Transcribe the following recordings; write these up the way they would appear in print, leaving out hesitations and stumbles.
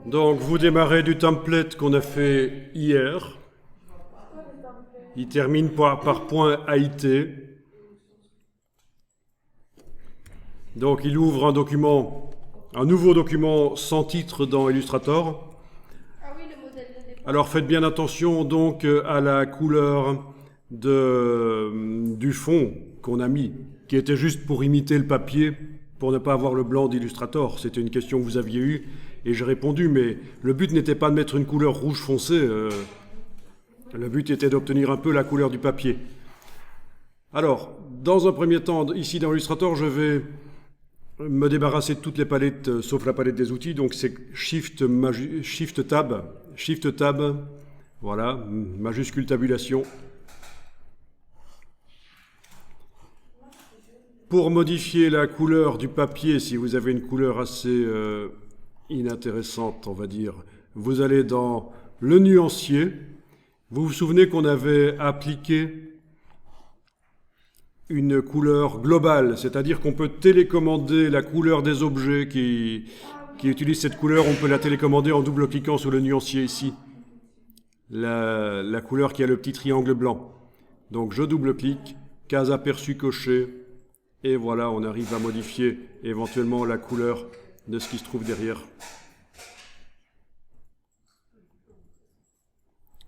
Donc vous démarrez du template qu'on a fait hier. Il termine par point AIT. Donc il ouvre un nouveau document sans titre dans Illustrator. Alors faites bien attention donc à la couleur du fond qu'on a mis, qui était juste pour imiter le papier, pour ne pas avoir le blanc d'Illustrator. C'était une question que vous aviez eue et j'ai répondu, mais le but n'était pas de mettre une couleur rouge foncé, le but était d'obtenir un peu la couleur du papier. Alors, dans un premier temps, ici dans Illustrator, je vais me débarrasser de toutes les palettes, sauf la palette des outils, donc c'est Shift Tab, voilà, majuscule tabulation. Pour modifier la couleur du papier, si vous avez une couleur assez inintéressante, on va dire, vous allez dans le nuancier. Vous vous souvenez qu'on avait appliqué une couleur globale, c'est-à-dire qu'on peut télécommander la couleur des objets qui utilisent cette couleur, on peut la télécommander en double-cliquant sur le nuancier ici. La couleur qui a le petit triangle blanc. Donc je double-clique, case aperçu coché, et voilà, on arrive à modifier éventuellement la couleur de ce qui se trouve derrière.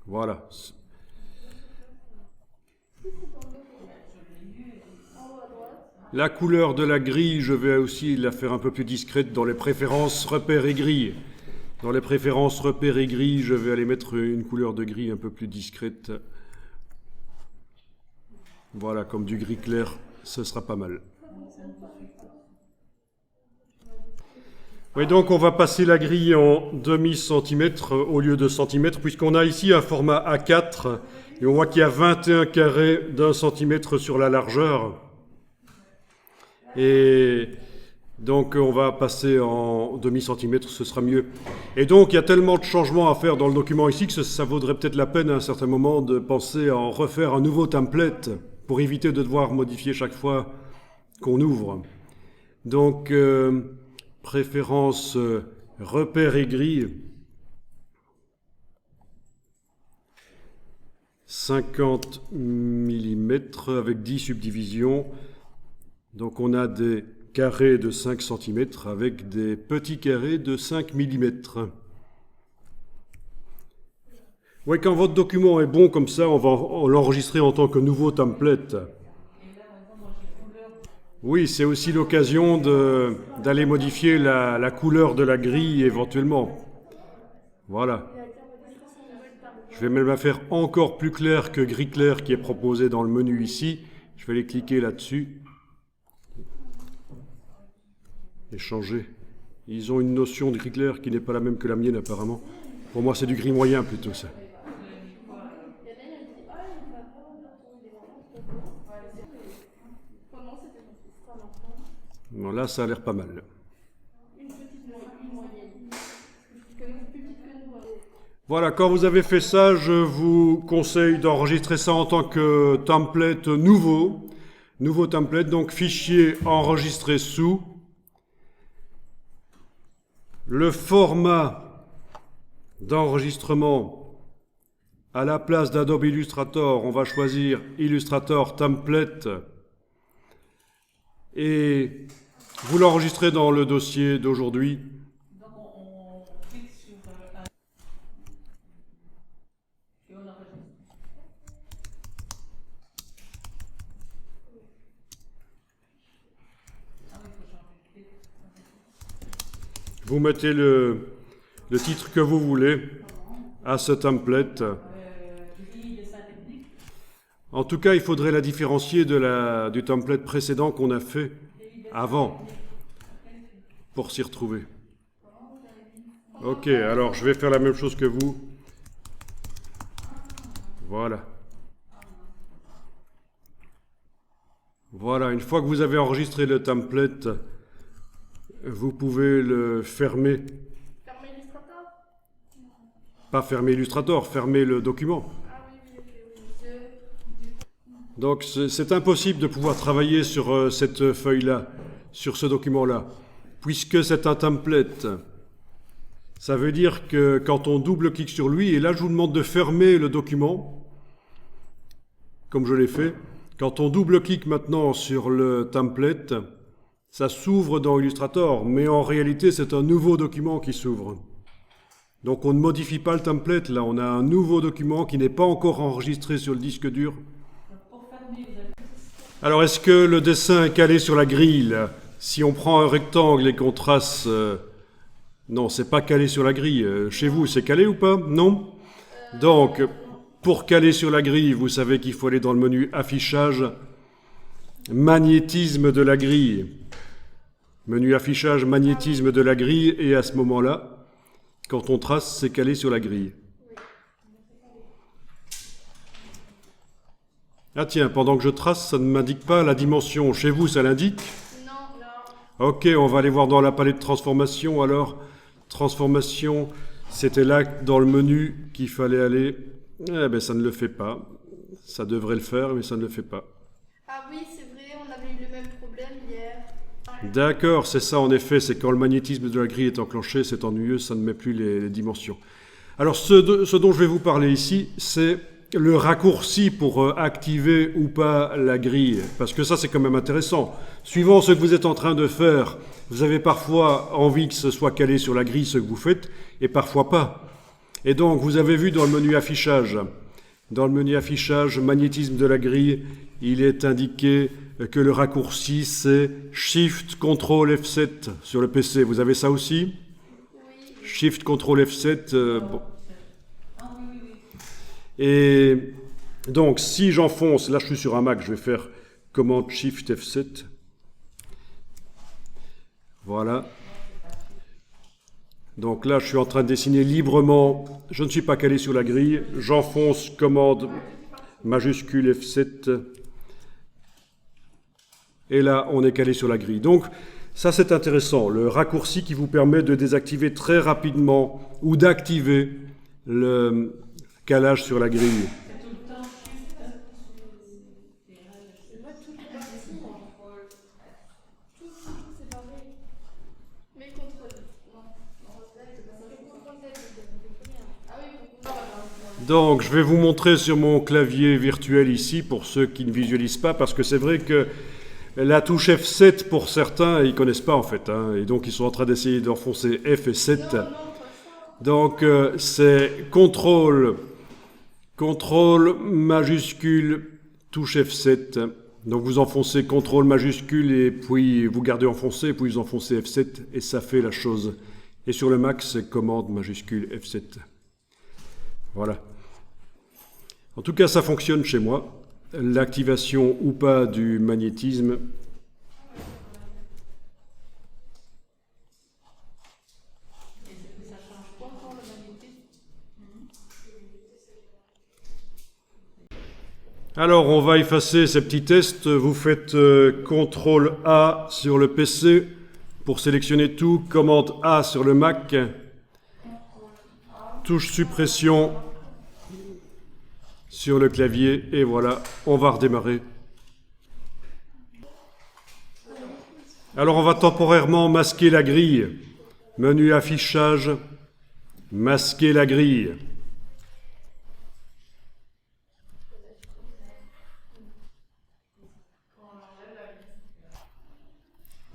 Voilà. La couleur de la grille, je vais aussi la faire un peu plus discrète dans les préférences repères et grilles. Dans les préférences repères et grilles, je vais aller mettre une couleur de gris un peu plus discrète. Voilà, comme du gris clair, ce sera pas mal. Oui, donc on va passer la grille en demi-centimètre au lieu de centimètre, puisqu'on a ici un format A4, et on voit qu'il y a 21 carrés d'1 centimètre sur la largeur. Et donc on va passer en demi-centimètre, ce sera mieux. Et donc il y a tellement de changements à faire dans le document ici que ça vaudrait peut-être la peine à un certain moment de penser à en refaire un nouveau template pour éviter de devoir modifier chaque fois qu'on ouvre. Donc préférence repères et grilles, 50 mm avec 10 subdivisions. Donc on a des carrés de 5 cm avec des petits carrés de 5 mm. Oui, quand votre document est bon comme ça, on va l'enregistrer en tant que nouveau template. Oui, c'est aussi l'occasion d'aller modifier la couleur de la grille éventuellement. Voilà. Je vais même la faire encore plus claire que gris clair qui est proposé dans le menu ici. Je vais aller cliquer là-dessus. Et changer. Ils ont une notion de gris clair qui n'est pas la même que la mienne apparemment. Pour moi, c'est du gris moyen plutôt ça. Bon, là, ça a l'air pas mal. Voilà, quand vous avez fait ça, je vous conseille d'enregistrer ça en tant que template nouveau. Nouveau template, donc fichier enregistré sous. Le format d'enregistrement, à la place d'Adobe Illustrator, on va choisir Illustrator Template et vous l'enregistrez dans le dossier d'aujourd'hui. Donc on clique sur et on enregistre. Vous mettez le titre que vous voulez à ce template. En tout cas, il faudrait la différencier du template précédent qu'on a fait avant pour s'y retrouver. Ok, alors je vais faire la même chose que vous. Voilà. Voilà, une fois que vous avez enregistré le template, vous pouvez le fermer. Fermer Illustrator? Pas fermer Illustrator, fermer le document. Ah oui, ok. Donc c'est impossible de pouvoir travailler sur cette feuille-là, sur ce document-là, puisque c'est un template. Ça veut dire que quand on double-clique sur lui, et là je vous demande de fermer le document, comme je l'ai fait, quand on double-clique maintenant sur le template, ça s'ouvre dans Illustrator, mais en réalité c'est un nouveau document qui s'ouvre. Donc on ne modifie pas le template, là on a un nouveau document qui n'est pas encore enregistré sur le disque dur. Alors est-ce que le dessin est calé sur la grille là? Si on prend un rectangle et qu'on trace... Non, c'est pas calé sur la grille. Chez vous, c'est calé ou pas? Non? Donc, pour caler sur la grille, vous savez qu'il faut aller dans le menu affichage, magnétisme de la grille. Menu affichage, magnétisme de la grille, et à ce moment-là, quand on trace, c'est calé sur la grille. Ah tiens, pendant que je trace, ça ne m'indique pas la dimension. Chez vous, ça l'indique? Non. Ok, on va aller voir dans la palette de transformation alors. Transformation, c'était là dans le menu qu'il fallait aller. Eh bien, ça ne le fait pas. Ça devrait le faire, mais ça ne le fait pas. Ah oui, c'est vrai, on avait eu le même problème hier. D'accord, c'est ça en effet, c'est quand le magnétisme de la grille est enclenché, c'est ennuyeux, ça ne met plus les dimensions. Alors ce dont je vais vous parler ici, c'est le raccourci pour activer ou pas la grille, parce que ça c'est quand même intéressant. Suivant ce que vous êtes en train de faire, vous avez parfois envie que ce soit calé sur la grille ce que vous faites, et parfois pas. Et donc vous avez vu dans le menu affichage, magnétisme de la grille, il est indiqué que le raccourci c'est Shift Ctrl F7 sur le PC. Vous avez ça aussi? Oui. Shift Ctrl F7. Bon. Et donc, si j'enfonce, là je suis sur un Mac, je vais faire commande Shift F7. Voilà. Donc là, je suis en train de dessiner librement. Je ne suis pas calé sur la grille. J'enfonce commande majuscule F7. Et là, on est calé sur la grille. Donc, ça c'est intéressant. Le raccourci qui vous permet de désactiver très rapidement ou d'activer le calage sur la grille. Donc, je vais vous montrer sur mon clavier virtuel ici, pour ceux qui ne visualisent pas, parce que c'est vrai que la touche F7, pour certains, ils ne connaissent pas en fait, hein, et donc ils sont en train d'essayer d'enfoncer F et 7. Donc, c'est CTRL majuscule, touche F7. Donc, vous enfoncez CTRL majuscule, et puis vous gardez enfoncé, puis vous enfoncez F7, et ça fait la chose. Et sur le Mac, c'est commande majuscule F7. Voilà. En tout cas, ça fonctionne chez moi. L'activation ou pas du magnétisme. Alors, on va effacer ces petits tests. Vous faites CTRL A sur le PC pour sélectionner tout. Commande A sur le Mac. Touche suppression sur le clavier, et voilà, on va redémarrer. Alors on va temporairement masquer la grille. Menu affichage, masquer la grille.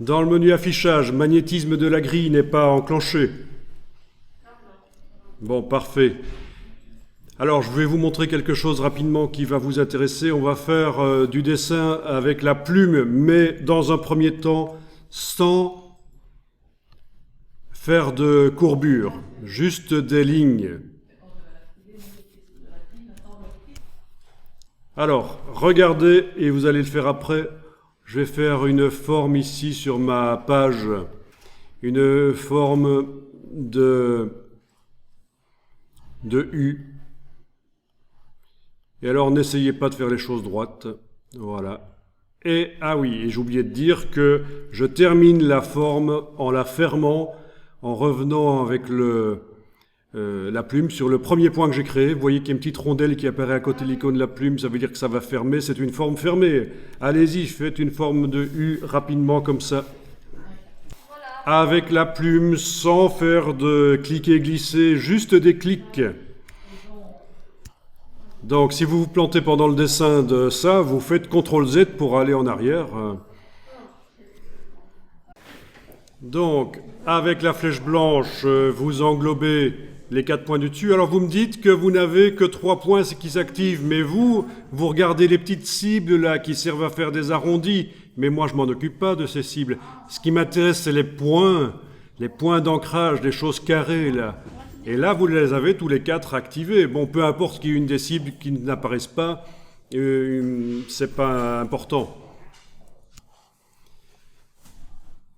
Dans le menu affichage, magnétisme de la grille n'est pas enclenché. Bon, parfait. Alors, je vais vous montrer quelque chose rapidement qui va vous intéresser. On va faire du dessin avec la plume, mais dans un premier temps, sans faire de courbure, juste des lignes. Alors, regardez, et vous allez le faire après. Je vais faire une forme ici sur ma page, une forme de U. Et alors, n'essayez pas de faire les choses droites. Voilà. Et, ah oui, et j'ai oublié de dire que je termine la forme en la fermant, en revenant avec la plume sur le premier point que j'ai créé. Vous voyez qu'il y a une petite rondelle qui apparaît à côté de l'icône de la plume, ça veut dire que ça va fermer, c'est une forme fermée. Allez-y, faites une forme de U rapidement comme ça. Voilà. avec la plume, sans faire de cliquer-glisser, juste des clics. Donc si vous vous plantez pendant le dessin de ça, vous faites CTRL-Z pour aller en arrière. Donc, avec la flèche blanche, vous englobez les 4 points du dessus. Alors vous me dites que vous n'avez que 3 points qui s'activent, mais vous regardez les petites cibles là qui servent à faire des arrondis. Mais moi, je m'en occupe pas de ces cibles. Ce qui m'intéresse, c'est les points d'ancrage, les choses carrées là. Et là, vous les avez tous les 4 activés. Bon, peu importe qu'il y ait une des cibles qui n'apparaissent pas, c'est pas important.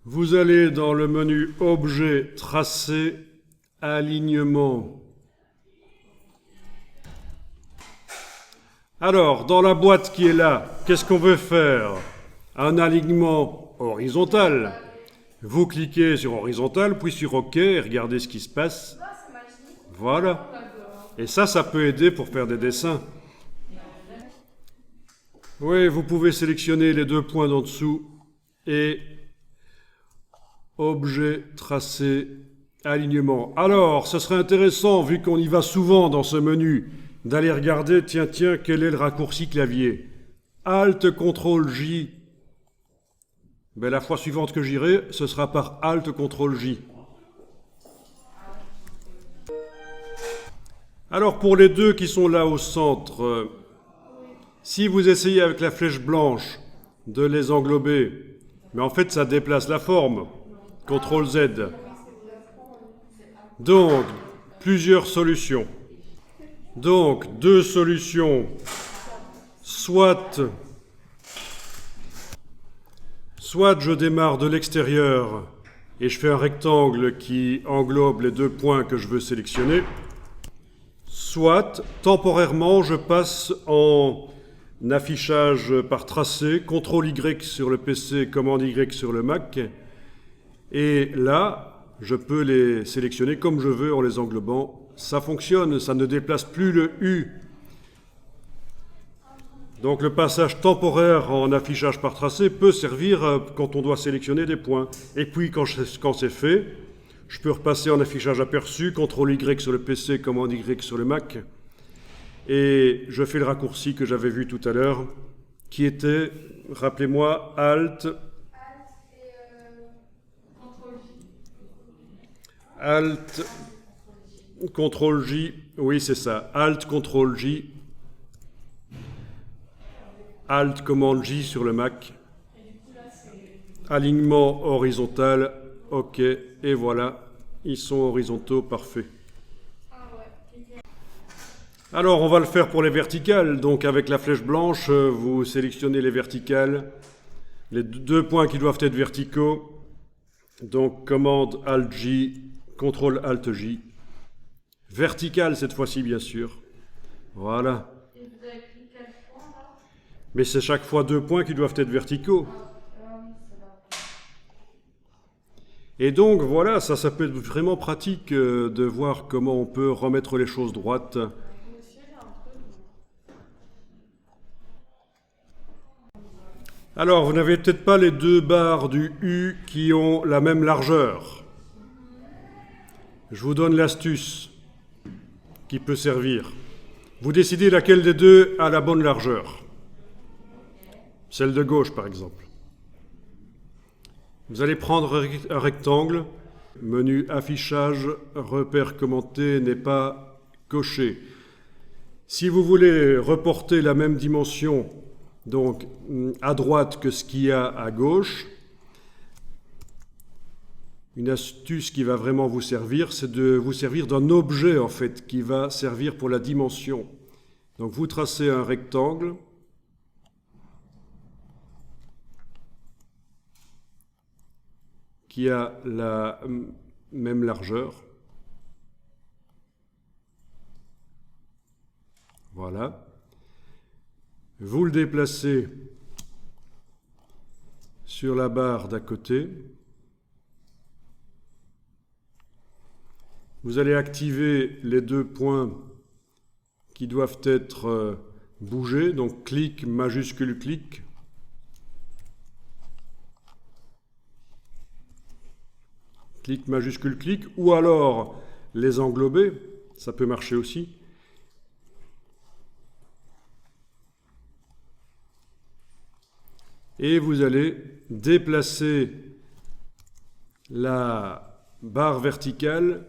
Vous allez dans le menu Objet, Tracé, Alignement. Alors, dans la boîte qui est là, qu'est-ce qu'on veut faire? Un alignement horizontal. Vous cliquez sur horizontal, puis sur OK, et regardez ce qui se passe. Voilà. Et ça peut aider pour faire des dessins. Oui, vous pouvez sélectionner les 2 points d'en dessous et Objet, Tracé, Alignement. Alors, ce serait intéressant, vu qu'on y va souvent dans ce menu, d'aller regarder, tiens, quel est le raccourci clavier. Alt, CTRL, J. Ben, la fois suivante que j'irai, ce sera par Alt, CTRL, J. Alors, pour les 2 qui sont là au centre, si vous essayez avec la flèche blanche de les englober, mais en fait, ça déplace la forme. CTRL-Z. Donc, plusieurs solutions. Donc, 2 solutions. Soit je démarre de l'extérieur et je fais un rectangle qui englobe les 2 points que je veux sélectionner. Soit, temporairement, je passe en affichage par tracé, CTRL-Y sur le PC, commande Y sur le Mac. Et là, je peux les sélectionner comme je veux en les englobant. Ça fonctionne, ça ne déplace plus le U. Donc le passage temporaire en affichage par tracé peut servir quand on doit sélectionner des points. Et puis quand c'est fait, je peux repasser en affichage aperçu, CTRL-Y sur le PC, commande Y sur le Mac. Et je fais le raccourci que j'avais vu tout à l'heure, qui était, rappelez-moi, Alt, CTRL-J, oui c'est ça, Alt, CTRL-J, Alt, commande J sur le Mac, alignement horizontal, OK, et voilà, ils sont horizontaux, parfait. Alors on va le faire pour les verticales, donc avec la flèche blanche, vous sélectionnez les verticales, les 2 points qui doivent être verticaux, donc commande Alt-J, CTRL-Alt-J, verticale cette fois-ci bien sûr, voilà. Mais c'est chaque fois 2 points qui doivent être verticaux. Et donc voilà, ça peut être vraiment pratique de voir comment on peut remettre les choses droites. Alors, vous n'avez peut-être pas les 2 barres du U qui ont la même largeur. Je vous donne l'astuce qui peut servir. Vous décidez laquelle des 2 a la bonne largeur. Celle de gauche, par exemple. Vous allez prendre un rectangle. Menu affichage, repère commenté n'est pas coché. Si vous voulez reporter la même dimension, donc à droite que ce qu'il y a à gauche, une astuce qui va vraiment vous servir, c'est de vous servir d'un objet en fait qui va servir pour la dimension. Donc vous tracez un rectangle qui a la même largeur. Voilà. Vous le déplacez sur la barre d'à côté. Vous allez activer les 2 points qui doivent être bougés, donc clic, majuscule clic. clic majuscule clic, ou alors les englober, ça peut marcher aussi. Et vous allez déplacer la barre verticale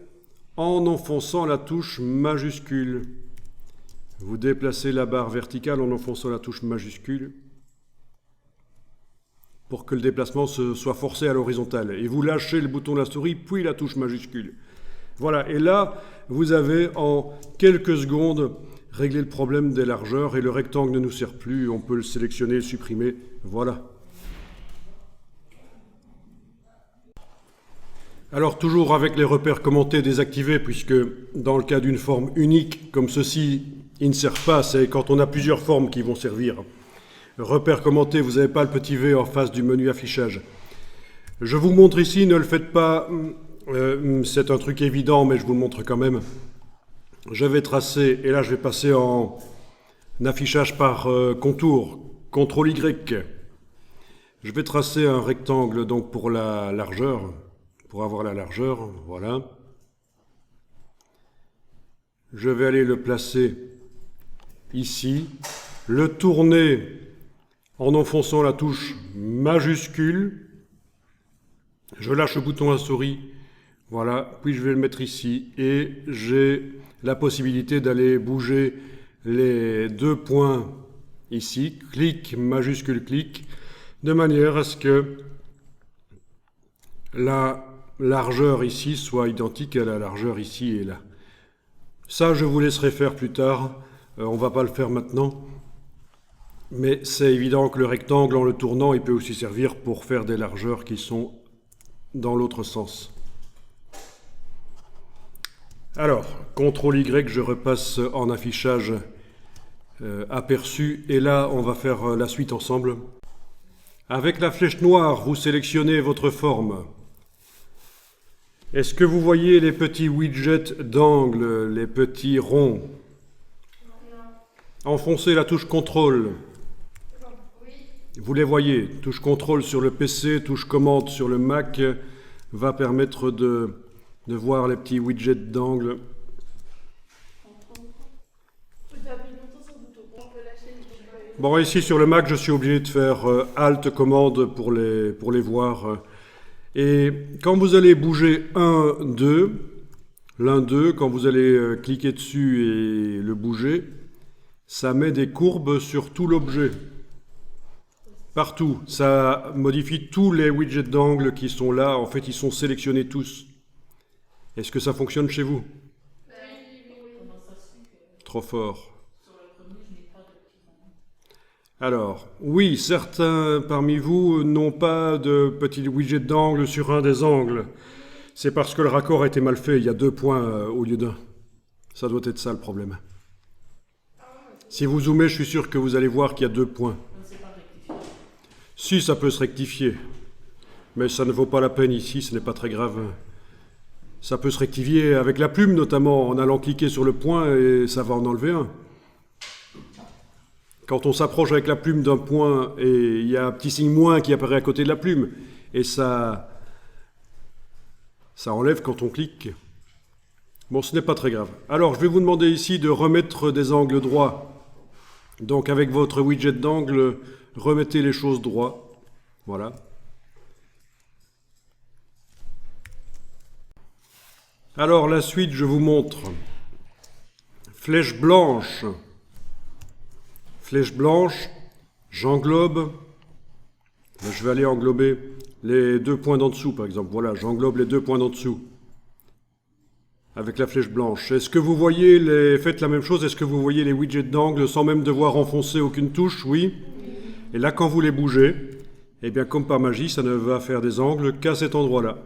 en enfonçant la touche majuscule. Vous déplacez la barre verticale en enfonçant la touche majuscule pour que le déplacement soit forcé à l'horizontale. Et vous lâchez le bouton de la souris, puis la touche majuscule. Voilà, et là, vous avez en quelques secondes réglé le problème des largeurs et le rectangle ne nous sert plus, on peut le sélectionner, le supprimer, voilà. Alors toujours avec les repères commentés désactivés, puisque dans le cas d'une forme unique comme ceci, ils ne servent pas, c'est quand on a plusieurs formes qui vont servir. Repères commentés, vous n'avez pas le petit V en face du menu affichage. Je vous montre ici, ne le faites pas, c'est un truc évident, mais je vous le montre quand même. Je vais tracer, et là je vais passer en affichage par contour, CTRL Y. Je vais tracer un rectangle donc pour la largeur, pour avoir la largeur, voilà. Je vais aller le placer ici, le tourner en enfonçant la touche majuscule. Je lâche le bouton à souris, voilà, puis je vais le mettre ici et j'ai la possibilité d'aller bouger les deux points ici, clic, majuscule, clic, de manière à ce que la largeur ici soit identique à la largeur ici et là. Ça, je vous laisserai faire plus tard, on ne va pas le faire maintenant, mais c'est évident que le rectangle, en le tournant, il peut aussi servir pour faire des largeurs qui sont dans l'autre sens. Alors, CTRL Y, je repasse en affichage aperçu, et là, on va faire la suite ensemble. Avec la flèche noire, vous sélectionnez votre forme. Est-ce que vous voyez les petits widgets d'angle, les petits ronds? Enfoncez la touche CTRL. Vous les voyez, touche CTRL sur le PC, touche commande sur le Mac, va permettre de voir les petits widgets d'angle. Bon, ici sur le Mac, je suis obligé de faire Alt commande pour les voir. Et quand vous allez bouger 1, 2, l'un, 2, quand vous allez cliquer dessus et le bouger, ça met des courbes sur tout l'objet. Partout. Ça modifie tous les widgets d'angle qui sont là. En fait, ils sont sélectionnés tous. Est-ce que ça fonctionne chez vous? Trop fort. Alors, oui, certains parmi vous n'ont pas de petit widget d'angle sur un des angles. C'est parce que le raccord a été mal fait. Il y a 2 points au lieu d'un. Ça doit être ça le problème. Si vous zoomez, je suis sûr que vous allez voir qu'il y a 2 points. Si, ça peut se rectifier. Mais ça ne vaut pas la peine ici, ce n'est pas très grave. Ça peut se rectifier avec la plume, notamment en allant cliquer sur le point et ça va en enlever un. Quand on s'approche avec la plume d'un point et il y a un petit signe moins qui apparaît à côté de la plume, et ça enlève quand on clique. Bon, ce n'est pas très grave. Alors, je vais vous demander ici de remettre des angles droits. Donc, avec votre widget d'angle, remettez les choses droits. Voilà. Alors, la suite, je vous montre. Flèche blanche. Flèche blanche, j'englobe. Je vais aller englober les 2 points d'en dessous, par exemple. Voilà, j'englobe les 2 points d'en dessous. Avec la flèche blanche. Est-ce que vous voyez faites la même chose, est-ce que vous voyez les widgets d'angle sans même devoir enfoncer aucune touche? Oui. Et là, quand vous les bougez, eh bien, comme par magie, ça ne va faire des angles qu'à cet endroit-là.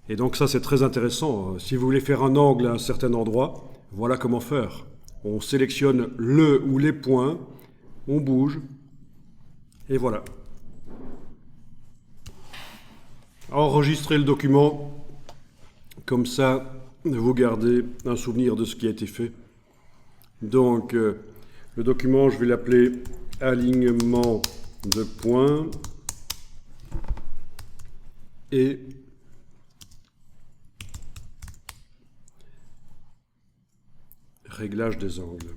Et donc ça, c'est très intéressant. Si vous voulez faire un angle à un certain endroit, voilà comment faire. On sélectionne le ou les points, on bouge, et voilà. Enregistrez le document, comme ça, vous gardez un souvenir de ce qui a été fait. Donc, le document, je vais l'appeler « Alignement de points » et réglage des angles.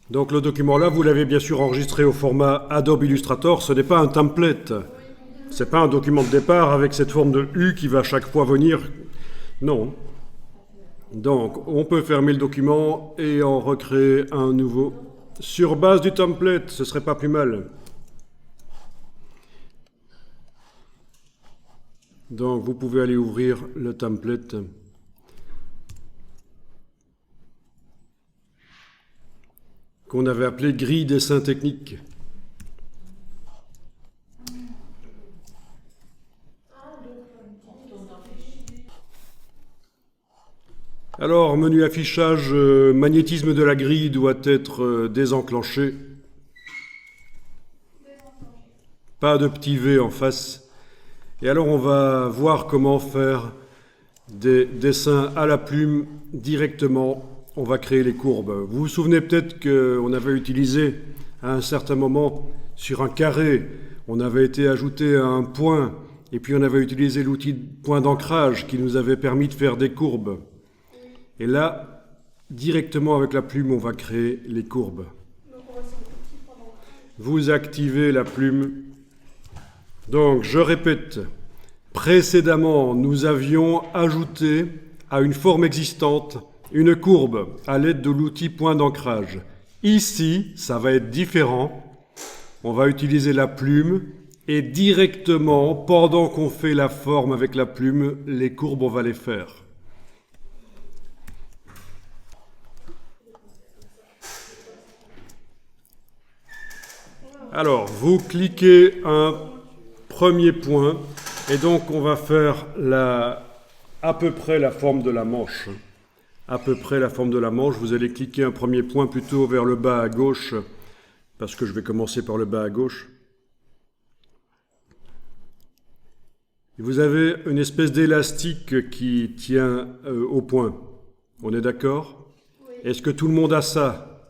Donc le document là, vous l'avez bien sûr enregistré au format Adobe Illustrator, ce n'est pas un template. Ce n'est pas un document de départ avec cette forme de U qui va chaque fois venir. Non. Donc on peut fermer le document et en recréer un nouveau. Sur base du template, ce serait pas plus mal. Donc vous pouvez aller ouvrir le template. Qu'on avait appelé grille dessin technique. Alors, menu affichage, magnétisme de la grille doit être désenclenché. Pas de petit V en face. Et alors, on va voir comment faire des dessins à la plume directement. On va créer les courbes. Vous vous souvenez peut-être qu'on avait utilisé à un certain moment sur un carré, on avait été ajouté à un point, et puis on avait utilisé l'outil de point d'ancrage qui nous avait permis de faire des courbes. Et là, directement avec la plume, on va créer les courbes. Vous activez la plume. Donc, je répète, précédemment, nous avions ajouté à une forme existante une courbe à l'aide de l'outil point d'ancrage. Ici, ça va être différent. On va utiliser la plume et directement, pendant qu'on fait la forme avec la plume, les courbes, on va les faire. Alors, vous cliquez un premier point et donc on va faire à peu près la forme de la manche. À peu près la forme de la manche. Vous allez cliquer un premier point plutôt vers le bas à gauche, parce que je vais commencer par le bas à gauche. Vous avez une espèce d'élastique qui tient au point. On est d'accord? Oui. Est-ce que tout le monde a ça?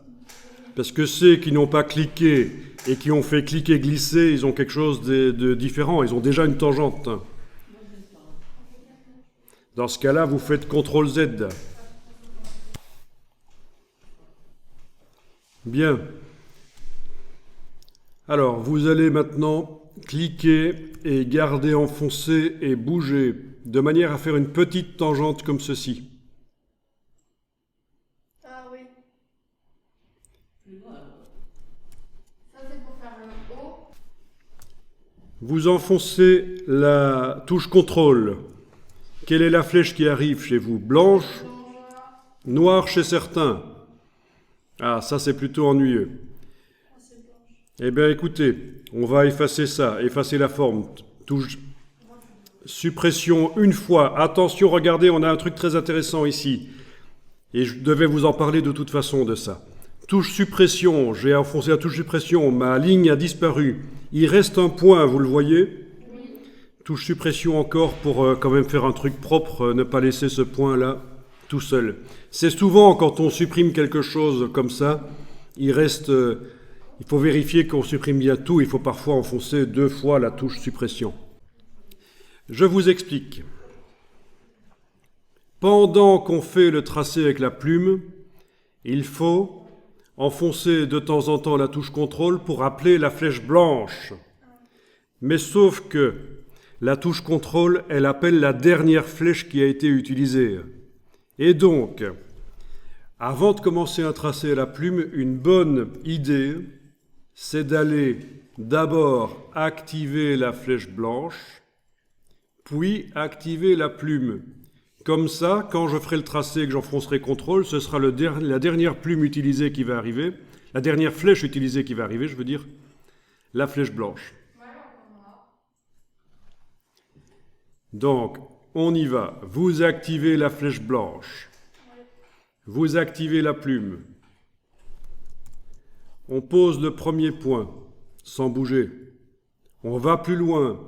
Parce que ceux qui n'ont pas cliqué et qui ont fait cliquer-glisser, ils ont quelque chose de différent. Ils ont déjà une tangente. Dans ce cas-là, vous faites CTRL-Z. Bien. Alors, vous allez maintenant cliquer et garder enfoncé et bouger de manière à faire une petite tangente comme ceci. Ah oui. Ça c'est pour faire le haut. Vous enfoncez la touche CTRL. Quelle est la flèche qui arrive chez vous? Blanche? Noire chez certains? Ah, ça c'est plutôt ennuyeux. Eh bien écoutez, on va effacer ça, effacer la forme. Touche suppression une fois. Attention, regardez, on a un truc très intéressant ici. Et je devais vous en parler de toute façon de ça. Touche suppression, j'ai enfoncé la touche suppression, ma ligne a disparu. Il reste un point, vous le voyez? Touche suppression encore pour quand même faire un truc propre, ne pas laisser ce point-là tout seul. C'est souvent quand on supprime quelque chose comme ça, il faut vérifier qu'on supprime bien tout, il faut parfois enfoncer 2 fois la touche suppression. Je vous explique. Pendant qu'on fait le tracé avec la plume, il faut enfoncer de temps en temps la touche CTRL pour appeler la flèche blanche. Mais sauf que la touche CTRL, elle appelle la dernière flèche qui a été utilisée. Et donc, avant de commencer à tracer à la plume, une bonne idée, c'est d'aller d'abord activer la flèche blanche, puis activer la plume. Comme ça, quand je ferai le tracé et que j'enfoncerai CTRL, ce sera la dernière plume utilisée qui va arriver, la dernière flèche utilisée qui va arriver, je veux dire, la flèche blanche. Donc, on y va. Vous activez la flèche blanche. Vous activez la plume. On pose le premier point, sans bouger. On va plus loin.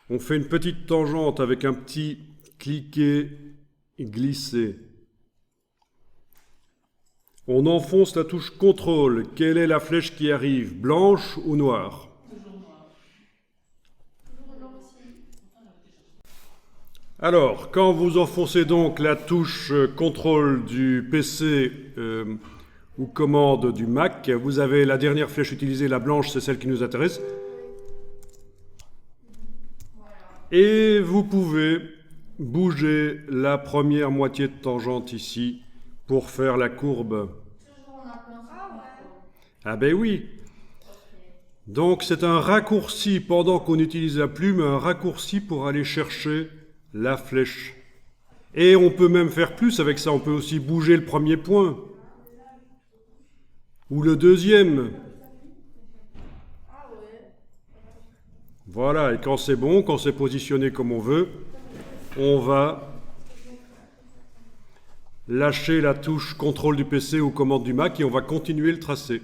On fait une petite tangente avec un petit cliquer et glisser. On enfonce la touche CTRL. Quelle est la flèche qui arrive? Blanche ou noire? Alors, quand vous enfoncez donc la touche contrôle du PC ou commande du Mac, vous avez la dernière flèche utilisée, la blanche, c'est celle qui nous intéresse. Et vous pouvez bouger la première moitié de tangente ici pour faire la courbe. Ah ben oui. Donc c'est un raccourci pendant qu'on utilise la plume, un raccourci pour aller chercher la flèche. Et on peut même faire plus avec ça, on peut aussi bouger le premier point. Ou le deuxième. Voilà, et quand c'est bon, quand c'est positionné comme on veut, on va lâcher la touche contrôle du PC ou commande du Mac et on va continuer le tracé.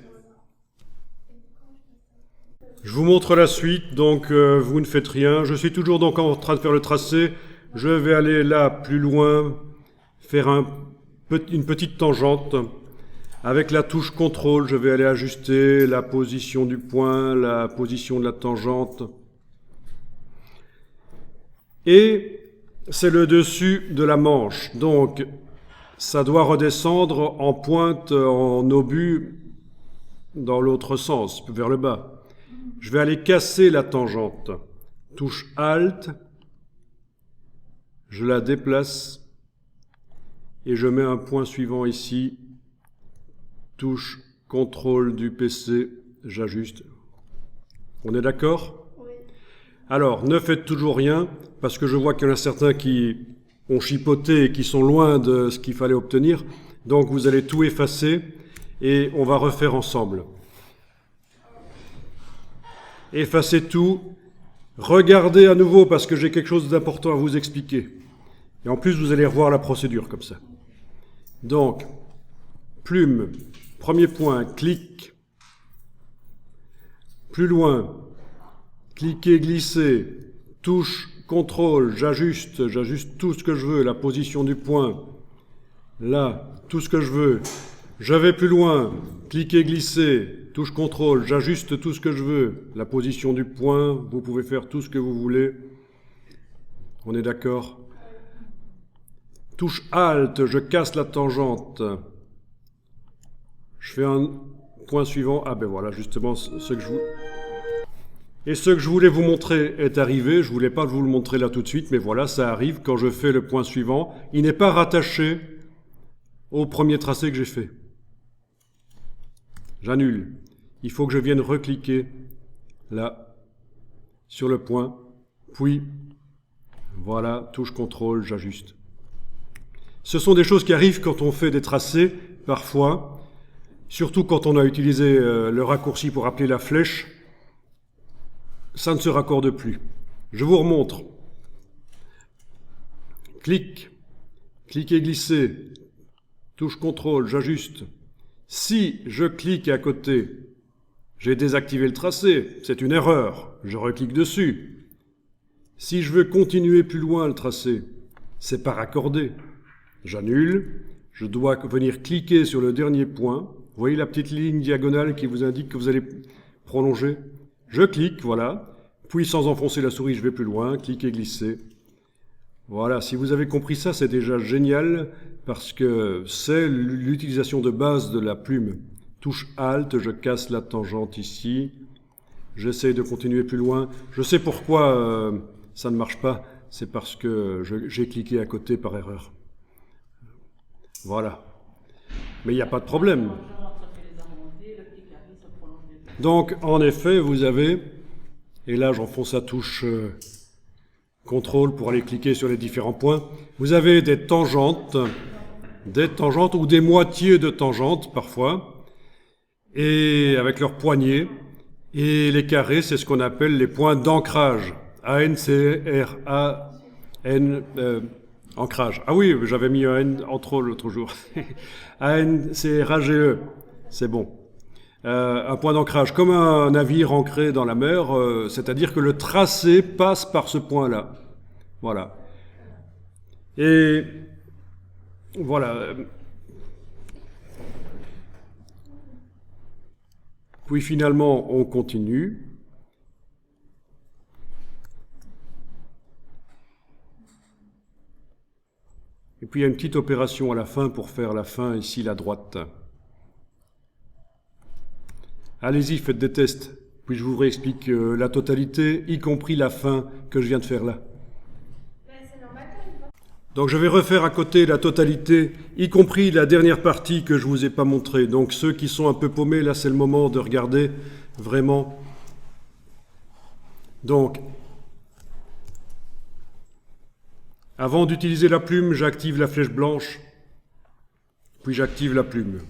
Je vous montre la suite, donc vous ne faites rien. Je suis toujours donc en train de faire le tracé. Je vais aller là plus loin, faire une petite tangente. Avec la touche contrôle, je vais aller ajuster la position du point, la position de la tangente. Et c'est le dessus de la manche. Donc ça doit redescendre en pointe, en obus, dans l'autre sens, vers le bas. Je vais aller casser la tangente. Touche Alt, je la déplace et je mets un point suivant ici. Touche contrôle du PC, j'ajuste. On est d'accord? Oui. Alors, ne faites toujours rien, parce que je vois qu'il y en a certains qui ont chipoté et qui sont loin de ce qu'il fallait obtenir. Donc vous allez tout effacer et on va refaire ensemble. Effacez tout, regardez à nouveau parce que j'ai quelque chose d'important à vous expliquer. Et en plus, vous allez revoir la procédure comme ça. Donc, plume, premier point, clic. Plus loin, cliquez, glissez, touche, contrôle, j'ajuste tout ce que je veux, la position du point. Là, tout ce que je veux. Je vais plus loin, cliquez, glissez, touche contrôle, j'ajuste tout ce que je veux, la position du point, vous pouvez faire tout ce que vous voulez. On est d'accord? Touche Alt, je casse la tangente. Je fais un point suivant. Ah ben voilà, justement, ce que je vous... Et ce que je voulais vous montrer est arrivé. Je ne voulais pas vous le montrer là tout de suite, mais voilà, ça arrive quand je fais le point suivant. Il n'est pas rattaché au premier tracé que j'ai fait. J'annule. Il faut que je vienne recliquer là, sur le point, puis voilà, touche contrôle, j'ajuste. Ce sont des choses qui arrivent quand on fait des tracés, parfois, surtout quand on a utilisé le raccourci pour appeler la flèche, ça ne se raccorde plus. Je vous remontre. Clic, cliquez, glissez, touche contrôle, j'ajuste. Si je clique à côté, j'ai désactivé le tracé, c'est une erreur, je reclique dessus. Si je veux continuer plus loin le tracé, c'est pas raccordé. J'annule, je dois venir cliquer sur le dernier point. Vous voyez la petite ligne diagonale qui vous indique que vous allez prolonger? Je clique, voilà. Puis sans enfoncer la souris, je vais plus loin, cliquer, glisser. Voilà, si vous avez compris ça, c'est déjà génial parce que c'est l'utilisation de base de la plume. Touche Alt, je casse la tangente ici. J'essaye de continuer plus loin. Je sais pourquoi ça ne marche pas. C'est parce que j'ai cliqué à côté par erreur. Voilà. Mais il n'y a pas de problème. Donc, en effet, vous avez... Et là, j'enfonce la touche contrôle pour aller cliquer sur les différents points. Vous avez des tangentes ou des moitiés de tangentes, parfois, et avec leurs poignées. Et les carrés, c'est ce qu'on appelle les points d'ancrage. A-N-C-R-A-N... ancrage. Ah oui, j'avais mis un N en trop l'autre jour. A-N-C-R-A-G-E. C'est bon. Un point d'ancrage, comme un navire ancré dans la mer, c'est-à-dire que le tracé passe par ce point-là. Voilà. Et voilà. Puis finalement, on continue. Et puis il y a une petite opération à la fin pour faire la fin, ici, la droite. Allez-y, faites des tests, puis je vous réexplique la totalité, y compris la fin que je viens de faire là. C'est normal quand même. Donc je vais refaire à côté la totalité, y compris la dernière partie que je vous ai pas montrée. Donc ceux qui sont un peu paumés, là c'est le moment de regarder vraiment. Donc, avant d'utiliser la plume, j'active la flèche blanche, puis j'active la plume.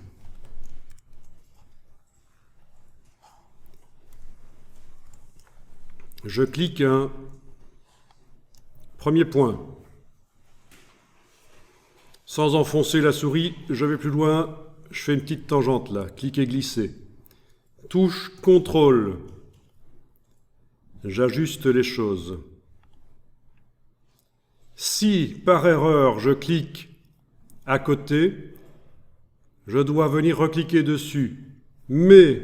Je clique un premier point. Sans enfoncer la souris, je vais plus loin, je fais une petite tangente là, clique et glisser. Touche CTRL. J'ajuste les choses. Si, par erreur, je clique à côté, je dois venir recliquer dessus. Mais,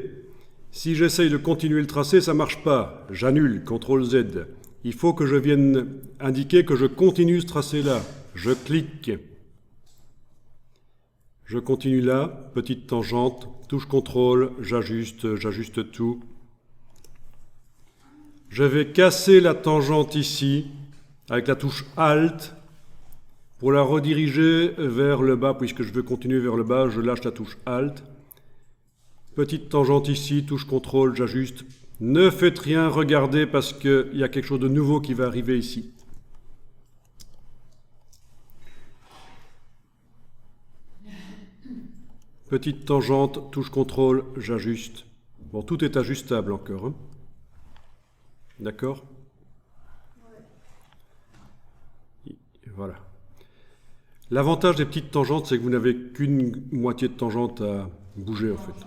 si j'essaye de continuer le tracé, ça ne marche pas. J'annule, CTRL Z. Il faut que je vienne indiquer que je continue ce tracé-là. Je clique. Je continue là, petite tangente, touche CTRL, j'ajuste tout. Je vais casser la tangente ici, avec la touche ALT, pour la rediriger vers le bas, puisque je veux continuer vers le bas, je lâche la touche ALT. Petite tangente ici, touche CTRL, j'ajuste. Ne faites rien, regardez, parce qu'il y a quelque chose de nouveau qui va arriver ici. Petite tangente, touche CTRL, j'ajuste. Bon, tout est ajustable encore. Hein. D'accord ? Voilà. L'avantage des petites tangentes, c'est que vous n'avez qu'une moitié de tangente à bouger, en fait.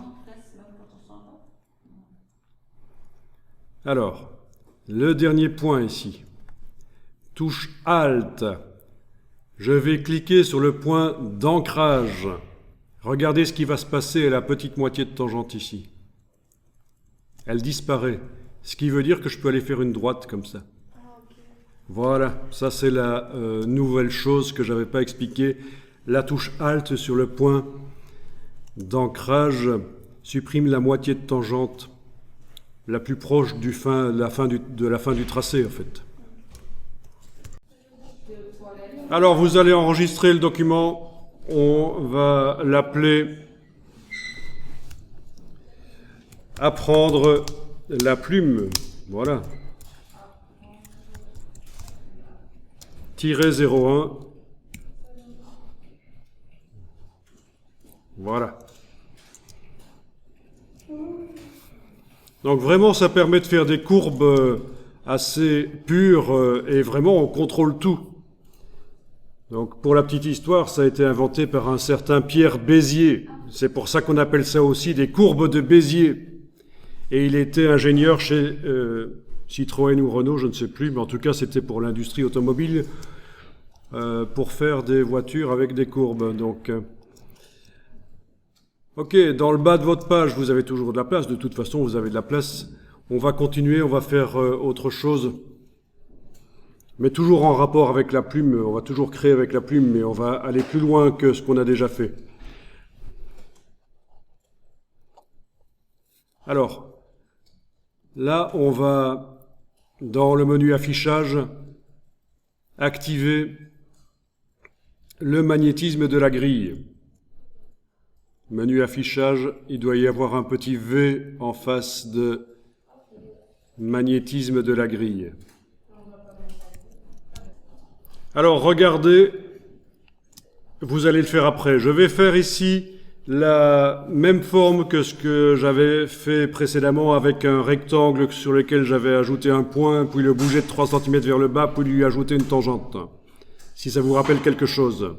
Alors, le dernier point ici. Touche Alt. Je vais cliquer sur le point d'ancrage. Regardez ce qui va se passer à la petite moitié de tangente ici. Elle disparaît. Ce qui veut dire que je peux aller faire une droite comme ça. Voilà, ça c'est la nouvelle chose que je n'avais pas expliquée. La touche Alt sur le point d'ancrage supprime la moitié de tangente la plus proche de la fin du tracé en fait. Alors vous allez enregistrer le document. On va l'appeler « Apprendre la plume ». Voilà. -01. Voilà. Donc vraiment, ça permet de faire des courbes assez pures et vraiment on contrôle tout. Donc pour la petite histoire, ça a été inventé par un certain Pierre Bézier. C'est pour ça qu'on appelle ça aussi des courbes de Bézier. Et il était ingénieur chez Citroën ou Renault, je ne sais plus, mais en tout cas c'était pour l'industrie automobile, pour faire des voitures avec des courbes. Donc, ok, dans le bas de votre page, vous avez toujours de la place. De toute façon, vous avez de la place. On va continuer, on va faire autre chose. Mais toujours en rapport avec la plume, on va toujours créer avec la plume, mais on va aller plus loin que ce qu'on a déjà fait. Alors, là, on va, dans le menu affichage, activer le magnétisme de la grille. Menu affichage, il doit y avoir un petit V en face de magnétisme de la grille. Alors, regardez, vous allez le faire après. Je vais faire ici la même forme que ce que j'avais fait précédemment avec un rectangle sur lequel j'avais ajouté un point, puis le bouger de 3 cm vers le bas, puis lui ajouter une tangente. Si ça vous rappelle quelque chose.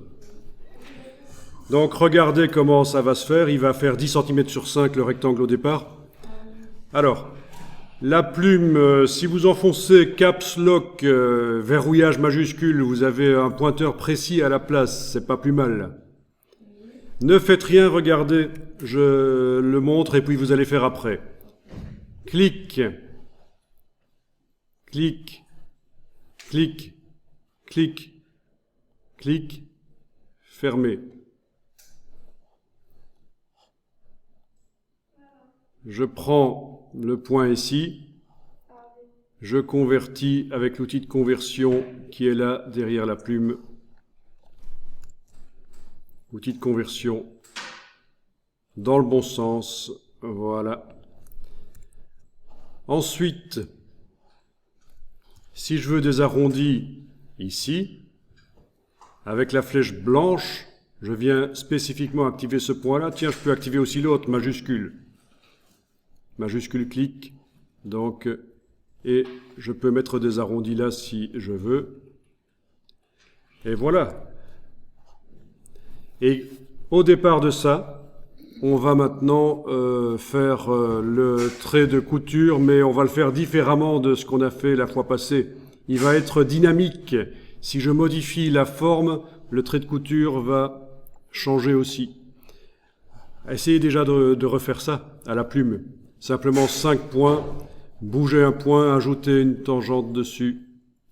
Donc, regardez comment ça va se faire. Il va faire 10 cm sur 5 le rectangle au départ. Alors, la plume, si vous enfoncez Caps Lock, verrouillage majuscule, vous avez un pointeur précis à la place, c'est pas plus mal. Ne faites rien, regardez, je le montre et puis vous allez faire après. Clic, clic, clic, clic, clic, fermé. Je prends le point ici, je convertis avec l'outil de conversion qui est là derrière la plume. Outil de conversion dans le bon sens, voilà. Ensuite, si je veux des arrondis ici, avec la flèche blanche, je viens spécifiquement activer ce point-là. Tiens, je peux activer aussi l'autre, majuscule. Majuscule clic, donc, et je peux mettre des arrondis là si je veux. Et voilà. Et au départ de ça, on va maintenant faire le trait de couture, mais on va le faire différemment de ce qu'on a fait la fois passée. Il va être dynamique. Si je modifie la forme, le trait de couture va changer aussi. Essayez déjà de refaire ça à la plume. Simplement 5 points, bouger un point, ajouter une tangente dessus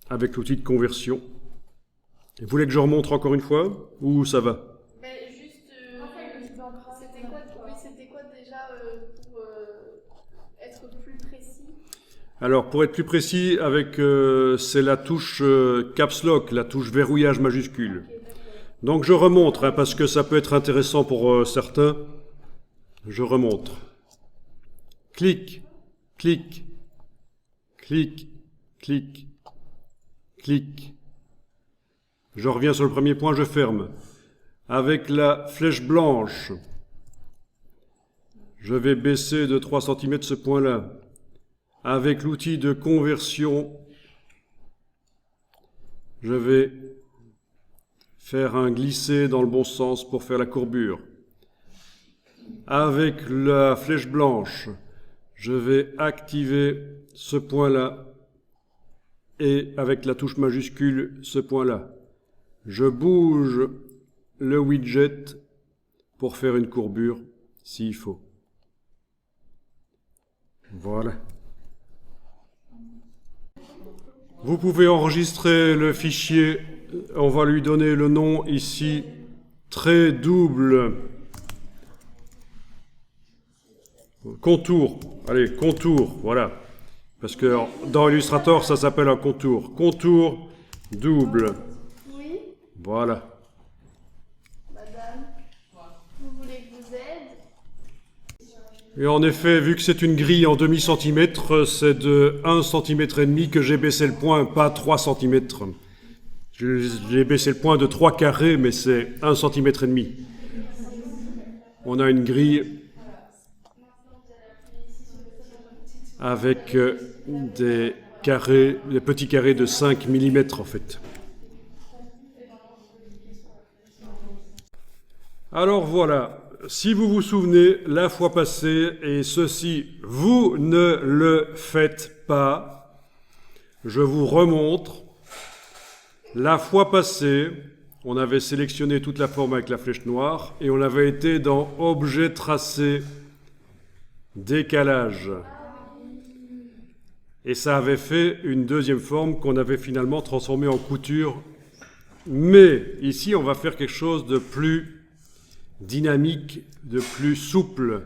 avec l'outil de conversion. Vous voulez que je remontre encore une fois ou ça va? Mais juste, c'était quoi déjà pour être plus précis? Alors, pour être plus précis, c'est la touche Caps Lock, la touche verrouillage majuscule. Donc je remontre, parce que ça peut être intéressant pour certains. Je remontre. Clic, clic, clic, clic, clic. Je reviens sur le premier point, je ferme. Avec la flèche blanche, je vais baisser de 3 cm ce point-là. Avec l'outil de conversion, je vais faire un glissé dans le bon sens pour faire la courbure. Avec la flèche blanche, je vais activer ce point-là et avec la touche majuscule, ce point-là. Je bouge le widget pour faire une courbure s'il faut. Voilà. Vous pouvez enregistrer le fichier, on va lui donner le nom ici, trait double, contour, allez, contour, voilà, parce que dans Illustrator ça s'appelle un contour, contour double, Oui, voilà. madame. Vous voulez que je vous aide? Et en effet, vu que c'est une grille en demi-centimètre, c'est de 1,5 cm que j'ai baissé le point, pas 3 cm. J'ai baissé le point de 3 carrés, mais c'est 1,5 cm. On a une grille avec des petits carrés de 5 mm en fait. Alors voilà. Si vous vous souvenez, la fois passée, et ceci, vous ne le faites pas, je vous remontre. La fois passée, on avait sélectionné toute la forme avec la flèche noire, et on avait été dans Objet tracé, décalage. Et ça avait fait une deuxième forme qu'on avait finalement transformée en couture. Mais ici, on va faire quelque chose de plus dynamique, de plus souple.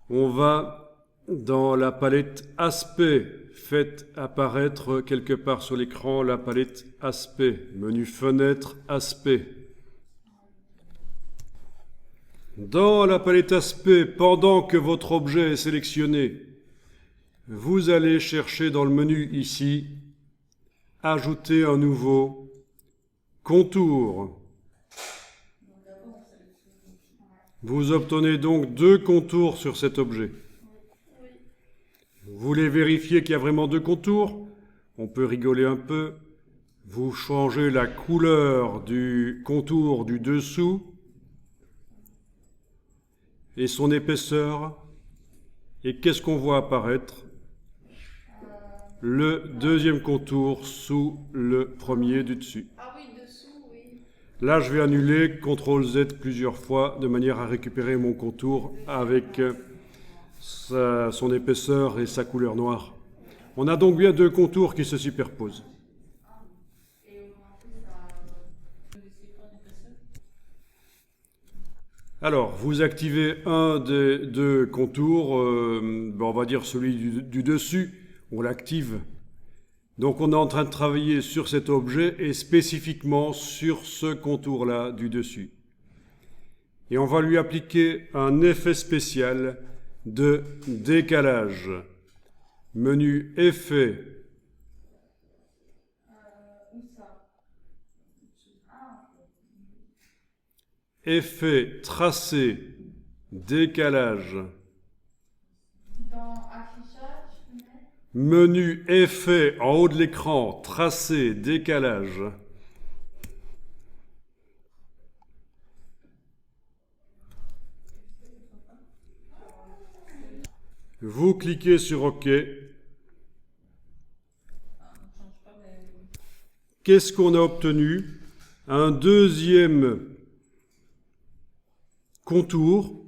On va dans la palette Aspect, faites apparaître quelque part sur l'écran la palette Aspect, menu Fenêtre, Aspect. Dans la palette Aspect, pendant que votre objet est sélectionné, vous allez chercher dans le menu ici, ajouter un nouveau contour. Vous obtenez donc 2 contours sur cet objet. Vous voulez vérifier qu'il y a vraiment 2 contours? On peut rigoler un peu. Vous changez la couleur du contour du dessous et son épaisseur. Et qu'est-ce qu'on voit apparaître? Le deuxième contour sous le premier du dessus. Ah oui, dessous, oui. Là, je vais annuler CTRL-Z plusieurs fois de manière à récupérer mon contour avec son épaisseur et sa couleur noire. On a donc bien 2 contours qui se superposent. Alors, vous activez un des deux contours, on va dire celui du dessus, on l'active. Donc on est en train de travailler sur cet objet et spécifiquement sur ce contour-là du dessus. Et on va lui appliquer un effet spécial de décalage. Menu Effet. Effet tracé, décalage. Dans affichage, je peux mettre. Menu Effet en haut de l'écran, tracé, décalage. Vous cliquez sur OK. Qu'est-ce qu'on a obtenu? Un deuxième contour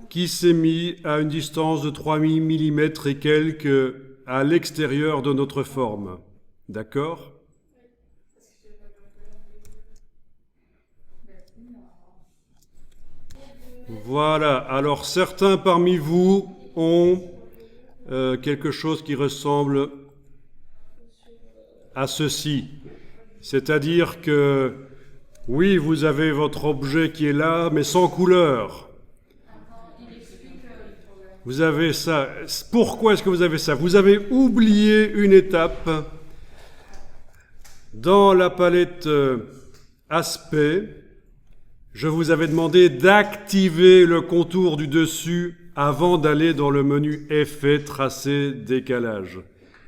qui s'est mis à une distance de 3000 mm et quelques à l'extérieur de notre forme. D'accord? Voilà. Alors certains parmi vous ont quelque chose qui ressemble à ceci. C'est-à-dire que, oui, vous avez votre objet qui est là, mais sans couleur. Vous avez ça. Pourquoi est-ce que vous avez ça? Vous avez oublié une étape dans la palette Aspect. Je vous avais demandé d'activer le contour du dessus avant d'aller dans le menu Effet, Tracé, Décalage.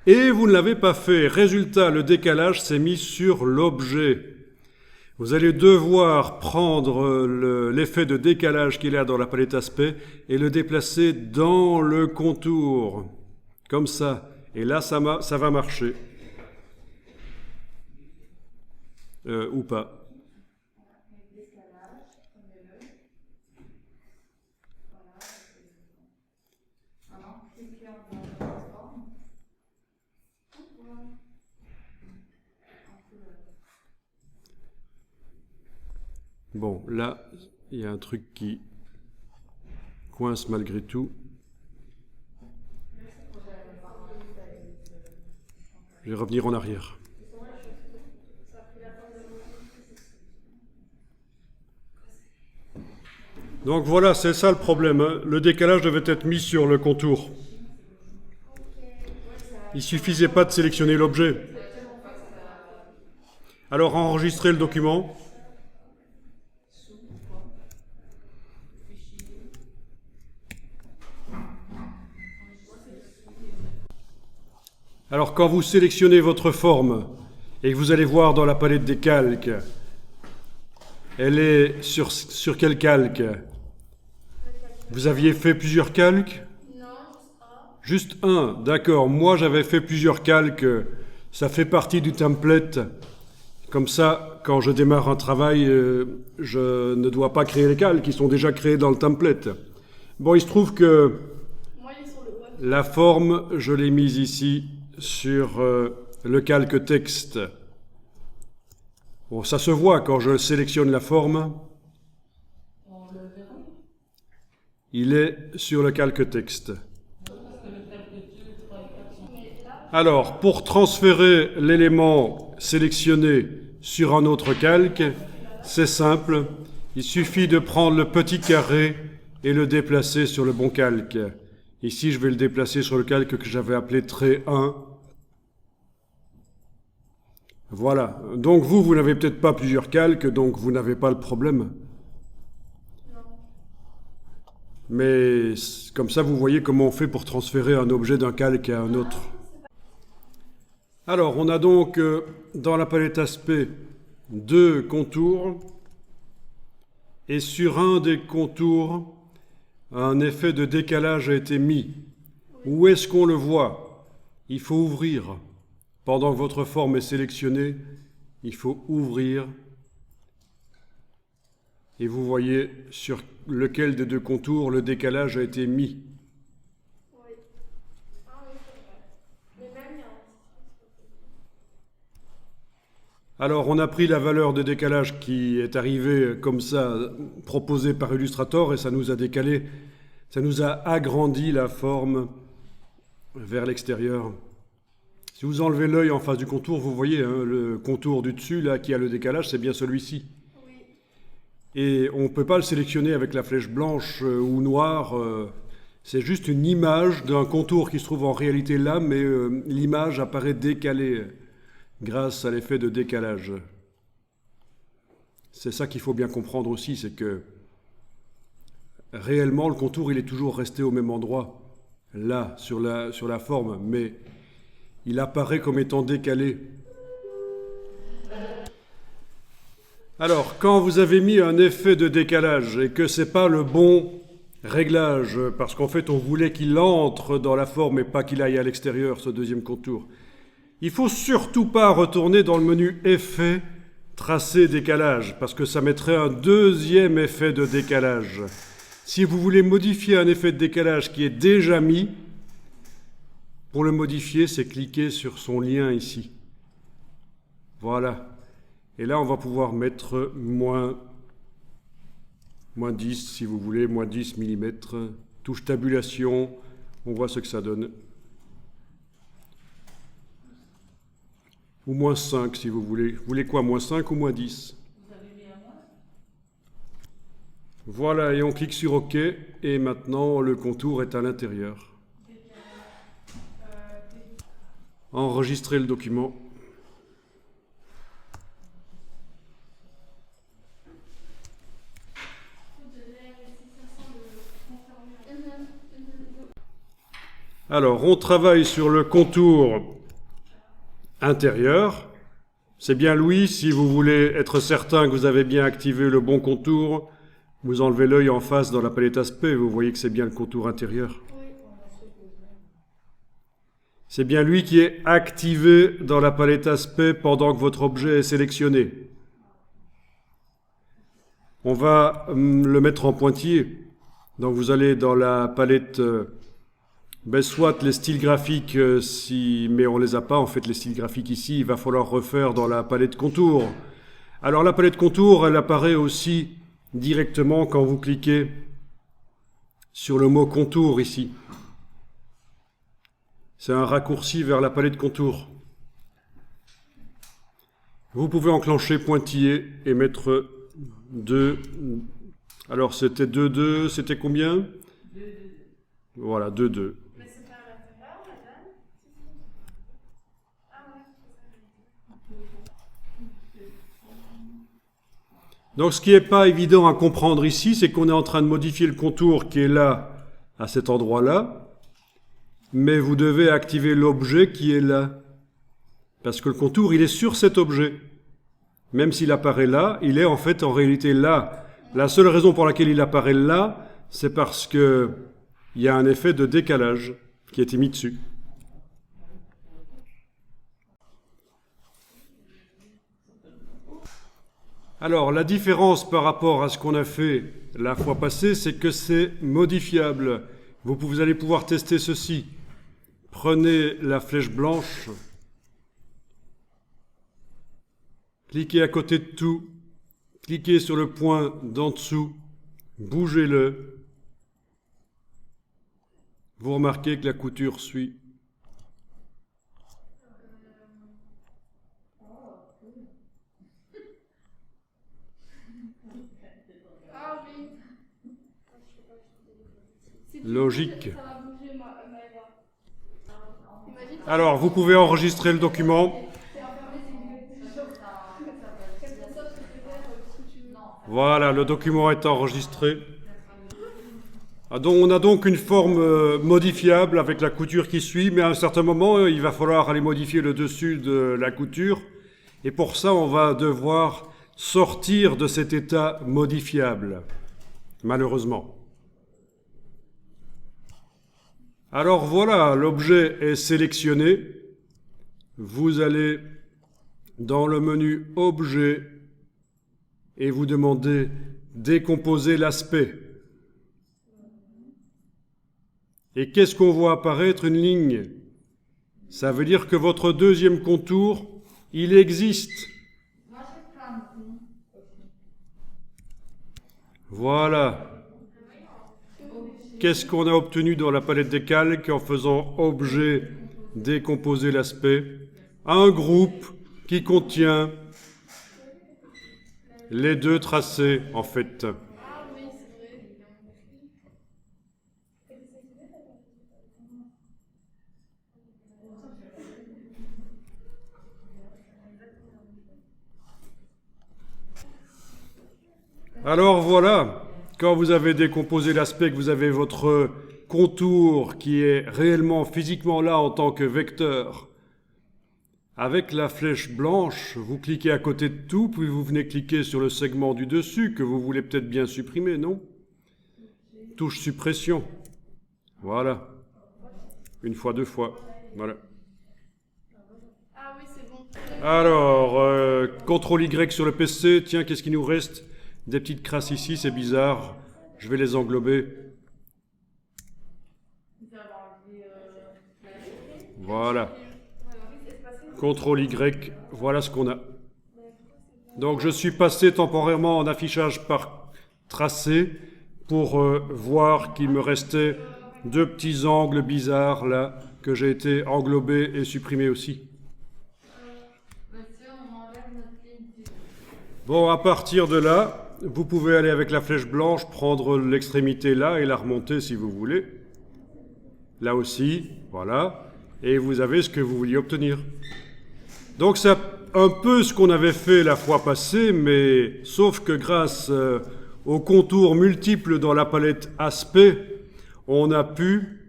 Et vous ne l'avez pas fait. Résultat, le décalage s'est mis sur l'objet. Vous allez devoir prendre l'effet de décalage qu'il y a dans la palette Aspect et le déplacer dans le contour. Comme ça. Et là, ça va marcher. Ou pas. Bon, là, il y a un truc qui coince malgré tout. Je vais revenir en arrière. Donc voilà, c'est ça le problème, hein. Le décalage devait être mis sur le contour. Il suffisait pas de sélectionner l'objet. Alors enregistrez le document. Alors quand vous sélectionnez votre forme et que vous allez voir dans la palette des calques, elle est sur quel calque? Vous aviez fait plusieurs calques? Non, Juste un, d'accord. Moi j'avais fait plusieurs calques, ça fait partie du template. Comme ça, quand je démarre un travail, je ne dois pas créer les calques, ils sont déjà créés dans le template. Bon, il se trouve que moi il est sur le web. la forme, je l'ai mise ici sur le calque texte. Bon, ça se voit quand je sélectionne la forme. On le verra. Il est sur le calque texte. Parce que le calque 2, 3 et 4 sont... Alors, pour transférer l'élément sélectionné sur un autre calque, c'est simple. Il suffit de prendre le petit carré et le déplacer sur le bon calque. Ici, je vais le déplacer sur le calque que j'avais appelé trait 1. Voilà. Donc vous n'avez peut-être pas plusieurs calques, donc vous n'avez pas le problème. Mais comme ça, vous voyez comment on fait pour transférer un objet d'un calque à un autre. Alors, on a donc dans la palette Aspect deux contours. Et sur un des contours, un effet de décalage a été mis. Où est-ce qu'on le voit? Il faut ouvrir. Pendant que votre forme est sélectionnée, il faut ouvrir. Et vous voyez sur lequel des deux contours le décalage a été mis. Oui. Ah oui, c'est vrai. Mais même il y a un Alors, on a pris la valeur de décalage qui est arrivée comme ça, proposée par Illustrator, et ça nous a décalé, ça nous a agrandi la forme vers l'extérieur. Si vous enlevez l'œil en face du contour, vous voyez le contour du dessus, là, qui a le décalage, c'est bien celui-ci. Oui. Et on ne peut pas le sélectionner avec la flèche blanche ou noire. C'est juste une image d'un contour qui se trouve en réalité là, mais l'image apparaît décalée grâce à l'effet de décalage. C'est ça qu'il faut bien comprendre aussi, c'est que réellement le contour il est toujours resté au même endroit, là, sur la forme, mais il apparaît comme étant décalé. Alors, quand vous avez mis un effet de décalage et que ce n'est pas le bon réglage, parce qu'en fait on voulait qu'il entre dans la forme et pas qu'il aille à l'extérieur, ce deuxième contour, il ne faut surtout pas retourner dans le menu Effet, Tracer, Décalage, parce que ça mettrait un deuxième effet de décalage. Si vous voulez modifier un effet de décalage qui est déjà mis, pour le modifier, c'est cliquer sur son lien ici. Voilà. Et là, on va pouvoir mettre moins 10, si vous voulez, moins 10 mm. Touche tabulation, on voit ce que ça donne. Ou moins 5, si vous voulez. Vous voulez quoi, moins 5 ou moins 10? Vous avez mis un moins? Voilà, et on clique sur OK, et maintenant, le contour est à l'intérieur. Enregistrer le document. Alors, on travaille sur le contour intérieur. C'est bien Louis, si vous voulez être certain que vous avez bien activé le bon contour, vous enlevez l'œil en face dans la palette aspect et vous voyez que c'est bien le contour intérieur. C'est bien lui qui est activé dans la palette aspect pendant que votre objet est sélectionné. On va le mettre en pointillé. Donc vous allez dans la palette, soit les styles graphiques, mais on ne les a pas en fait les styles graphiques ici, il va falloir refaire dans la palette contour. Alors la palette contour, elle apparaît aussi directement quand vous cliquez sur le mot contour ici. C'est un raccourci vers la palette contour. Vous pouvez enclencher pointillé et mettre 2. Alors c'était 2, c'était combien? Voilà, 2. Mais c'est pas à l'intérieur, madame? Ah ouais. Donc ce qui n'est pas évident à comprendre ici, c'est qu'on est en train de modifier le contour qui est là, à cet endroit-là, mais vous devez activer l'objet qui est là. Parce que le contour, il est sur cet objet. Même s'il apparaît là, il est en fait en réalité là. La seule raison pour laquelle il apparaît là, c'est parce qu'il y a un effet de décalage qui est mis dessus. Alors, la différence par rapport à ce qu'on a fait la fois passée, c'est que c'est modifiable. Vous allez pouvoir tester ceci. Prenez la flèche blanche, cliquez à côté de tout, cliquez sur le point d'en dessous, bougez-le. Vous remarquez que la couture suit. Ah oui. Logique. Ça va bouger, Maëva. Imagine. Alors, vous pouvez enregistrer le document. C'est enfermé, c'est quelque chose que tu faire ce que tu veux. Voilà, le document est enregistré. On a donc une forme modifiable avec la couture qui suit, mais à un certain moment, il va falloir aller modifier le dessus de la couture. Et pour ça, on va devoir sortir de cet état modifiable, malheureusement. Alors voilà, l'objet est sélectionné. Vous allez dans le menu Objet et vous demandez Décomposer l'aspect. Et qu'est-ce qu'on voit apparaître? Une ligne. Ça veut dire que votre deuxième contour, il existe. Voilà. Qu'est-ce qu'on a obtenu dans la palette des calques en faisant objet décomposer l'aspect? Un groupe qui contient les deux tracés, en fait. Ah oui, c'est vrai. Alors voilà, quand vous avez décomposé l'aspect, que vous avez votre contour qui est réellement physiquement là en tant que vecteur, avec la flèche blanche, vous cliquez à côté de tout, puis vous venez cliquer sur le segment du dessus que vous voulez peut-être bien supprimer, non? Touche suppression. Voilà. Une fois, deux fois. Voilà. Ah oui, c'est bon. Alors, CTRL Y sur le PC. Tiens, qu'est-ce qu'il nous reste? Des petites crasses ici, c'est bizarre. Je vais les englober. Voilà. CTRL Y, voilà ce qu'on a. Donc je suis passé temporairement en affichage par tracé pour voir qu'il me restait deux petits angles bizarres là, que j'ai été englobé et supprimé aussi. Bon, à partir de là, vous pouvez aller avec la flèche blanche, prendre l'extrémité là et la remonter si vous voulez. Là aussi, voilà. Et vous avez ce que vous vouliez obtenir. Donc c'est un peu ce qu'on avait fait la fois passée, mais sauf que grâce aux contours multiples dans la palette aspect, on a pu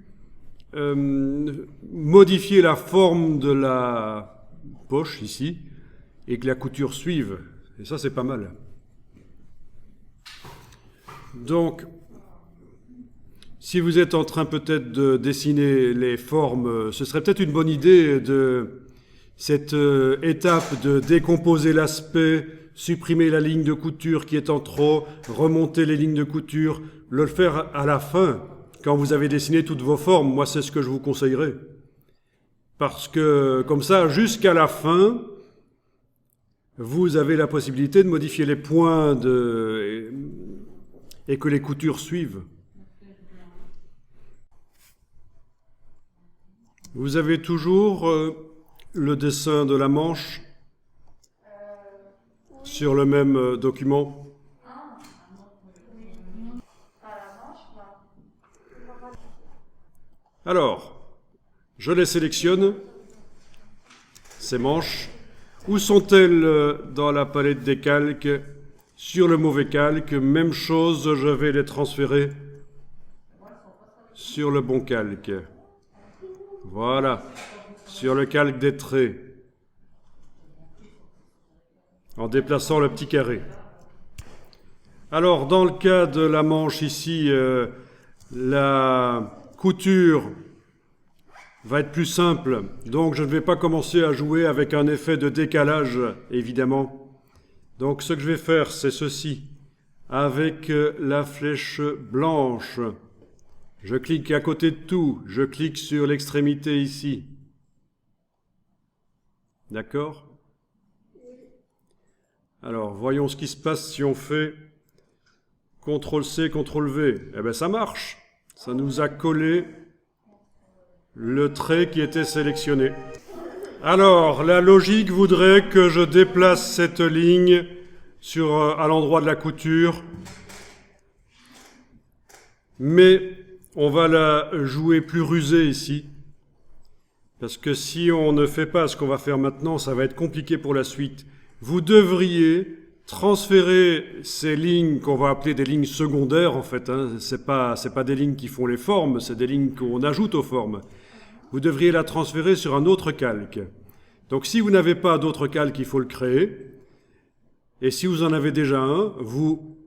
modifier la forme de la poche ici et que la couture suive. Et ça, c'est pas mal. Donc, si vous êtes en train peut-être de dessiner les formes, ce serait peut-être une bonne idée de cette étape de décomposer l'aspect, supprimer la ligne de couture qui est en trop, remonter les lignes de couture, le faire à la fin, quand vous avez dessiné toutes vos formes. Moi, c'est ce que je vous conseillerais. Parce que, comme ça, jusqu'à la fin, vous avez la possibilité de modifier les points et que les coutures suivent. Vous avez toujours le dessin de la manche sur le même document. Alors, je les sélectionne, ces manches. Où sont-elles dans la palette des calques? Sur le mauvais calque, même chose, je vais les transférer sur le bon calque. Voilà, sur le calque des traits, en déplaçant le petit carré. Alors, dans le cas de la manche ici, la couture va être plus simple, donc je ne vais pas commencer à jouer avec un effet de décalage, évidemment. Donc ce que je vais faire, c'est ceci. Avec la flèche blanche, je clique à côté de tout, je clique sur l'extrémité ici. D'accord? Alors, voyons ce qui se passe si on fait CTRL-C, CTRL-V. Eh bien, ça marche. Ça nous a collé le trait qui était sélectionné. Alors, la logique voudrait que je déplace cette ligne à l'endroit de la couture, mais on va la jouer plus rusée ici, parce que si on ne fait pas ce qu'on va faire maintenant, ça va être compliqué pour la suite. Vous devriez transférer ces lignes qu'on va appeler des lignes secondaires, en fait. C'est pas des lignes qui font les formes, c'est des lignes qu'on ajoute aux formes. Vous devriez la transférer sur un autre calque. Donc si vous n'avez pas d'autre calque, il faut le créer. Et si vous en avez déjà un, vous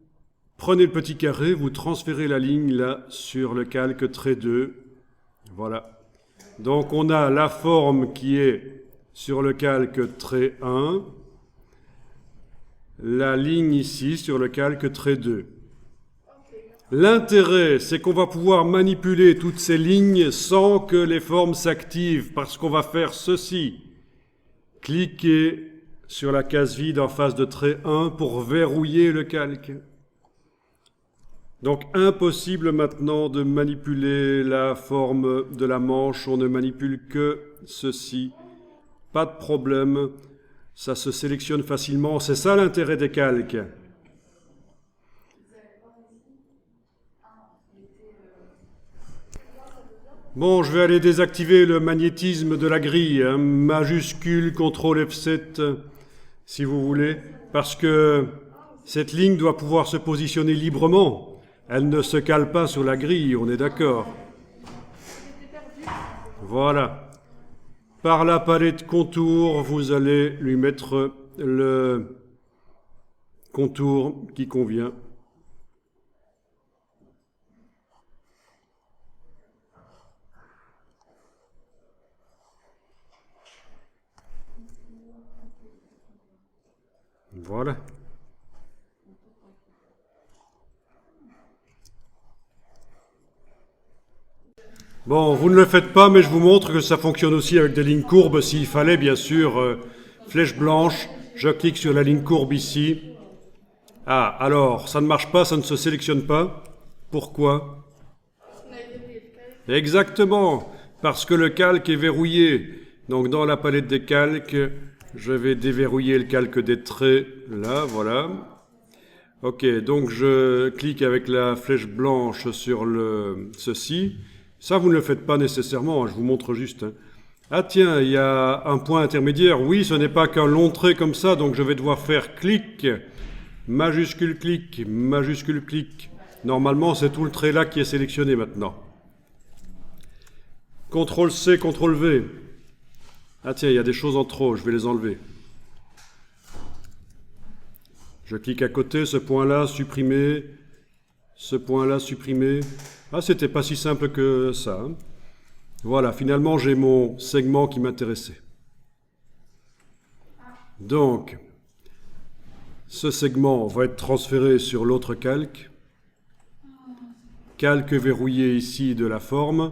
prenez le petit carré, vous transférez la ligne là sur le calque trait 2. Voilà. Donc on a la forme qui est sur le calque trait 1, la ligne ici sur le calque trait 2. L'intérêt, c'est qu'on va pouvoir manipuler toutes ces lignes sans que les formes s'activent, parce qu'on va faire ceci. Cliquez sur la case vide en face de trait 1 pour verrouiller le calque. Donc impossible maintenant de manipuler la forme de la manche, on ne manipule que ceci. Pas de problème, ça se sélectionne facilement, c'est ça l'intérêt des calques. Bon, je vais aller désactiver le magnétisme de la grille, hein, majuscule CTRL F7, si vous voulez, parce que cette ligne doit pouvoir se positionner librement. Elle ne se cale pas sur la grille, on est d'accord. Voilà. Par la palette contour, vous allez lui mettre le contour qui convient. Voilà. Bon, vous ne le faites pas, mais je vous montre que ça fonctionne aussi avec des lignes courbes. S'il fallait, bien sûr, flèche blanche, je clique sur la ligne courbe ici. Ah, alors, ça ne marche pas, ça ne se sélectionne pas. Pourquoi? Exactement, parce que le calque est verrouillé. Donc, dans la palette des calques, je vais déverrouiller le calque des traits, là, voilà. Ok, donc je clique avec la flèche blanche sur ceci. Ça, vous ne le faites pas nécessairement, hein, je vous montre juste. Hein. Ah tiens, il y a un point intermédiaire. Oui, ce n'est pas qu'un long trait comme ça, donc je vais devoir faire clic, majuscule clic, majuscule clic. Normalement, c'est tout le trait là qui est sélectionné maintenant. CTRL-C, CTRL-V. Ah tiens, il y a des choses en trop, je vais les enlever. Je clique à côté, ce point-là, supprimer. Ce point-là, supprimer. Ah, c'était pas si simple que ça. Hein. Voilà, finalement, j'ai mon segment qui m'intéressait. Donc, ce segment va être transféré sur l'autre calque. Calque verrouillé ici de la forme.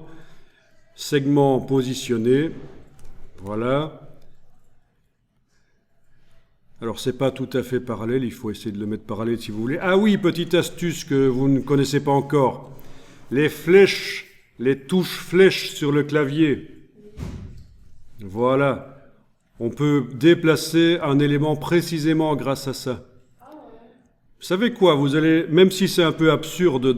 Segment positionné. Voilà. Alors, c'est pas tout à fait parallèle, il faut essayer de le mettre parallèle si vous voulez. Ah oui, petite astuce que vous ne connaissez pas encore. Les flèches, les touches flèches sur le clavier. Voilà. On peut déplacer un élément précisément grâce à ça. Vous savez quoi? Vous allez, même si c'est un peu absurde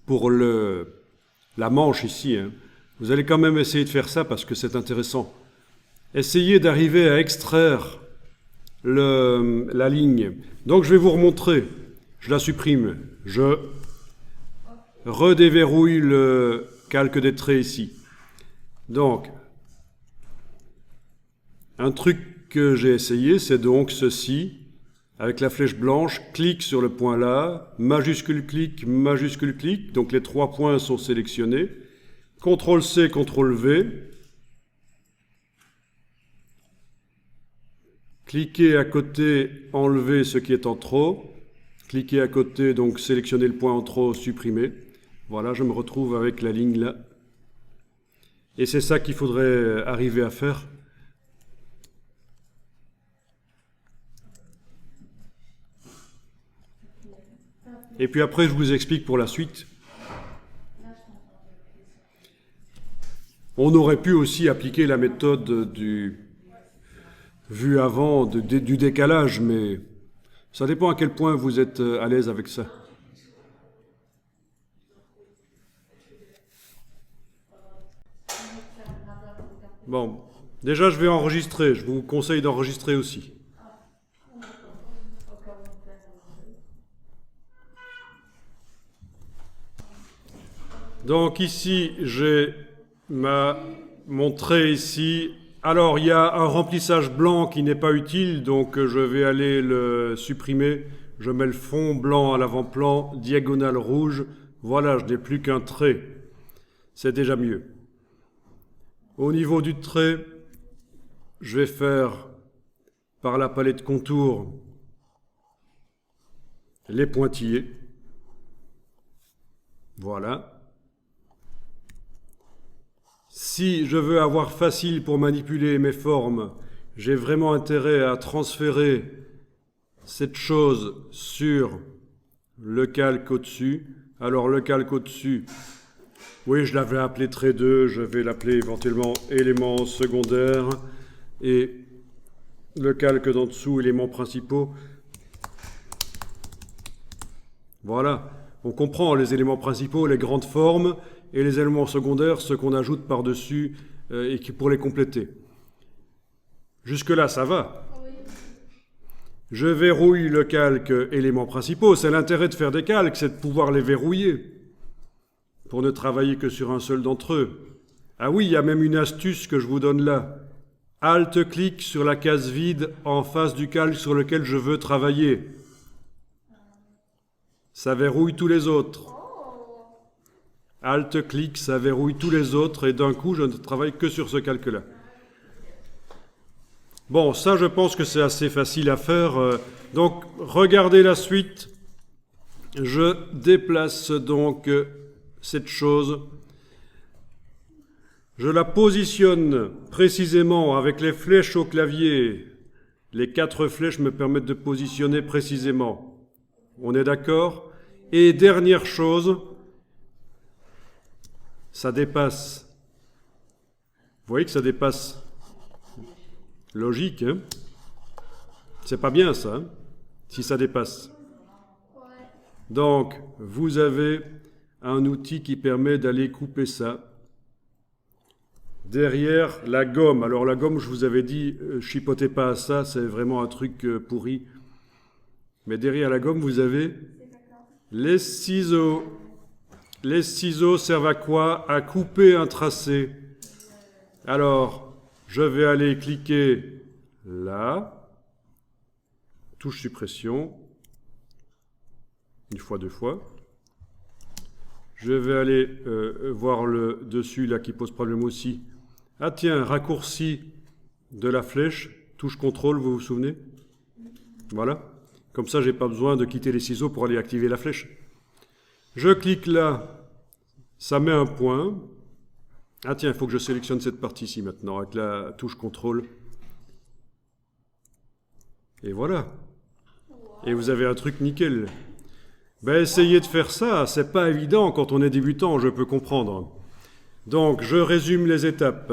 pour la manche ici, hein, vous allez quand même essayer de faire ça parce que c'est intéressant. Essayez d'arriver à extraire la ligne. Donc je vais vous remontrer. Je la supprime. Je redéverrouille le calque des traits ici. Donc, un truc que j'ai essayé, c'est donc ceci. Avec la flèche blanche, clique sur le point là, majuscule clic, donc les 3 points sont sélectionnés. CTRL-C, CTRL-V. Cliquez à côté, enlevez ce qui est en trop. Cliquez à côté, donc sélectionnez le point en trop, supprimez. Voilà, je me retrouve avec la ligne là. Et c'est ça qu'il faudrait arriver à faire. Et puis après, je vous explique pour la suite. On aurait pu aussi appliquer la méthode du vu avant, du décalage, mais ça dépend à quel point vous êtes à l'aise avec ça. Bon, déjà je vais enregistrer, je vous conseille d'enregistrer aussi. Donc ici, j'ai mon trait ici. Alors, il y a un remplissage blanc qui n'est pas utile, donc je vais aller le supprimer. Je mets le fond blanc à l'avant-plan, diagonale rouge. Voilà, je n'ai plus qu'un trait. C'est déjà mieux. Au niveau du trait, je vais faire, par la palette contour, les pointillés. Voilà. Si je veux avoir facile pour manipuler mes formes, j'ai vraiment intérêt à transférer cette chose sur le calque au-dessus. Alors le calque au-dessus, oui, je l'avais appelé trait 2, je vais l'appeler éventuellement éléments secondaires. Et le calque d'en dessous, éléments principaux. Voilà, on comprend les éléments principaux, les grandes formes, et les éléments secondaires, ceux qu'on ajoute par-dessus et qui pour les compléter. Jusque-là, ça va. Je verrouille le calque éléments principaux. C'est l'intérêt de faire des calques, c'est de pouvoir les verrouiller pour ne travailler que sur un seul d'entre eux. Ah oui, il y a même une astuce que je vous donne là. Alt-clic sur la case vide en face du calque sur lequel je veux travailler. Ça verrouille tous les autres. Alt-clic, ça verrouille tous les autres et d'un coup, je ne travaille que sur ce calque-là. Bon, ça, je pense que c'est assez facile à faire. Donc, regardez la suite. Je déplace donc cette chose. Je la positionne précisément avec les flèches au clavier. Les 4 flèches me permettent de positionner précisément. On est d'accord? Et dernière chose, ça dépasse. Vous voyez que ça dépasse? Logique, hein? C'est pas bien ça, hein, si ça dépasse. Donc, vous avez un outil qui permet d'aller couper ça. Derrière, la gomme. Alors la gomme, je vous avais dit, chipotez pas à ça, c'est vraiment un truc pourri. Mais derrière la gomme, vous avez les ciseaux. Les ciseaux servent à quoi? À couper un tracé. Alors, je vais aller cliquer là, touche suppression, une fois, 2 fois. Je vais aller voir le dessus là qui pose problème aussi. Ah tiens, raccourci de la flèche, touche contrôle, vous vous souvenez? Voilà. Comme ça, j'ai pas besoin de quitter les ciseaux pour aller activer la flèche. Je clique là, ça met un point. Ah tiens, il faut que je sélectionne cette partie-ci maintenant, avec la touche contrôle. Et voilà. Et vous avez un truc nickel. Ben, essayez de faire ça, c'est pas évident quand on est débutant, je peux comprendre. Donc, je résume les étapes.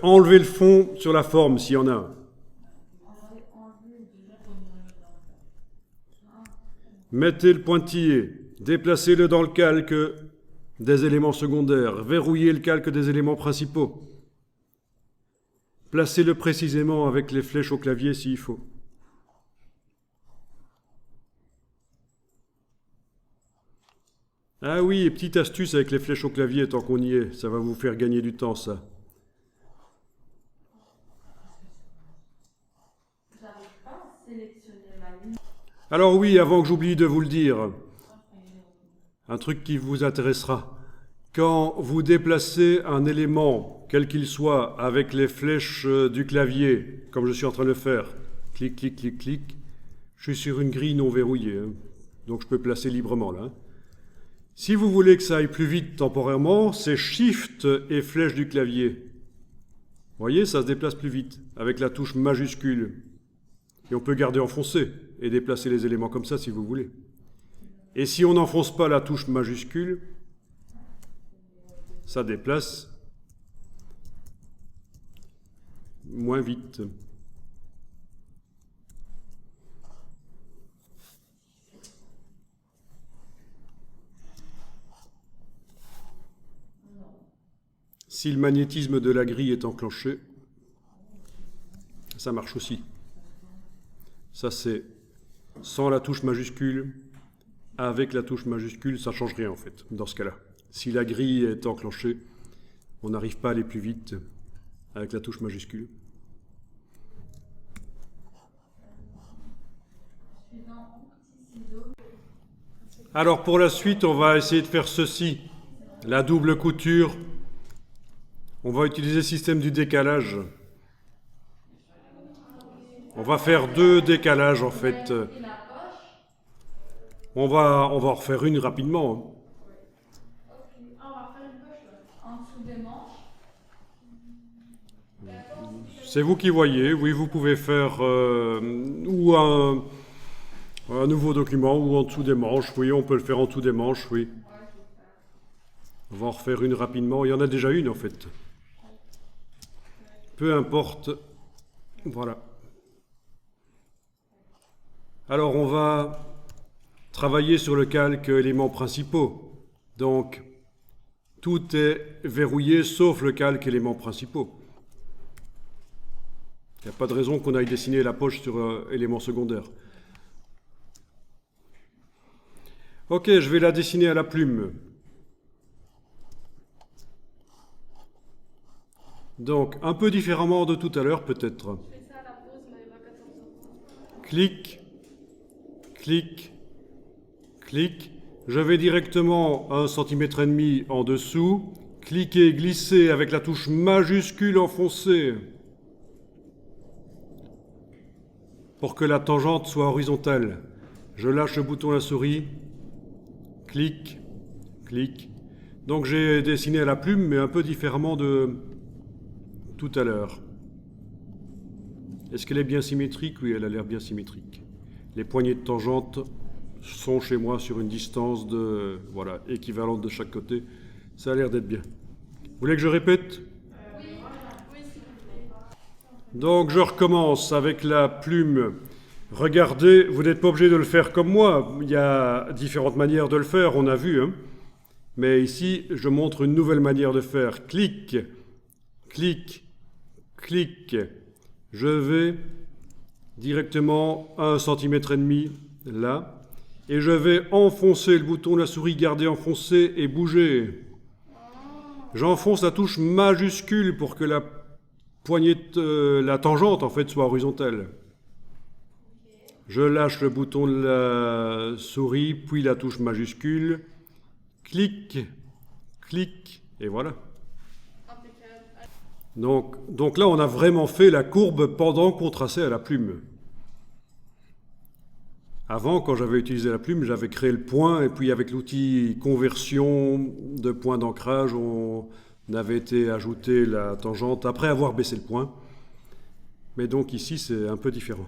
Enlevez le fond sur la forme, s'il y en a un. Mettez le pointillé, déplacez-le dans le calque des éléments secondaires, verrouillez le calque des éléments principaux. Placez-le précisément avec les flèches au clavier s'il faut. Ah oui, et petite astuce avec les flèches au clavier tant qu'on y est, ça va vous faire gagner du temps ça. Alors oui, avant que j'oublie de vous le dire, un truc qui vous intéressera. Quand vous déplacez un élément, quel qu'il soit, avec les flèches du clavier, comme je suis en train de le faire, clic, clic, clic, clic, je suis sur une grille non verrouillée, hein, donc je peux placer librement là. Si vous voulez que ça aille plus vite temporairement, c'est Shift et flèche du clavier. Vous voyez, ça se déplace plus vite, avec la touche majuscule. Et on peut garder enfoncé et déplacer les éléments comme ça si vous voulez. Et si on n'enfonce pas la touche majuscule, ça déplace moins vite. Si le magnétisme de la grille est enclenché, ça marche aussi. Ça c'est sans la touche majuscule, avec la touche majuscule, ça ne change rien en fait, dans ce cas-là. Si la grille est enclenchée, on n'arrive pas à aller plus vite avec la touche majuscule. Alors pour la suite, on va essayer de faire ceci, la double couture. On va utiliser le système du décalage. On va faire 2 décalages en fait. On va en refaire une rapidement. C'est vous qui voyez. Oui, vous pouvez faire ou Un nouveau document ou en dessous des manches, oui, on peut le faire en dessous des manches, oui. On va en refaire une rapidement, il y en a déjà une en fait. Peu importe, voilà. Alors on va travailler sur le calque éléments principaux. Donc, tout est verrouillé sauf le calque éléments principaux. Il n'y a pas de raison qu'on aille dessiner la poche sur éléments secondaires. Ok, je vais la dessiner à la plume. Donc, un peu différemment de tout à l'heure, peut-être. Je fais ça à la pause, mais pas 14h30. Clic, clic, clic. Je vais directement à 1,5 cm en dessous. Cliquez, glissez avec la touche majuscule enfoncée pour que la tangente soit horizontale. Je lâche le bouton de la souris. Clic, clic. Donc j'ai dessiné à la plume, mais un peu différemment de tout à l'heure. Est-ce qu'elle est bien symétrique? Oui, elle a l'air bien symétrique. Les poignées de tangente sont chez moi sur une distance de, voilà, équivalente de chaque côté. Ça a l'air d'être bien. Vous voulez que je répète? Oui, s'il vous plaît. Donc je recommence avec la plume. Regardez, vous n'êtes pas obligé de le faire comme moi. Il y a différentes manières de le faire, on a vu. Hein. Mais ici, je montre une nouvelle manière de faire. Clic, clic, clic. Je vais directement à 1,5 cm là. Et je vais enfoncer le bouton de la souris, garder enfoncé et bouger. J'enfonce la touche majuscule pour que la poignée de la tangente en fait soit horizontale. Je lâche le bouton de la souris, puis la touche majuscule. Clic, clic, et voilà. Donc là, on a vraiment fait la courbe pendant qu'on traçait à la plume. Avant, quand j'avais utilisé la plume, j'avais créé le point, et puis avec l'outil conversion de point d'ancrage, on avait été ajouter la tangente après avoir baissé le point. Mais donc ici, c'est un peu différent.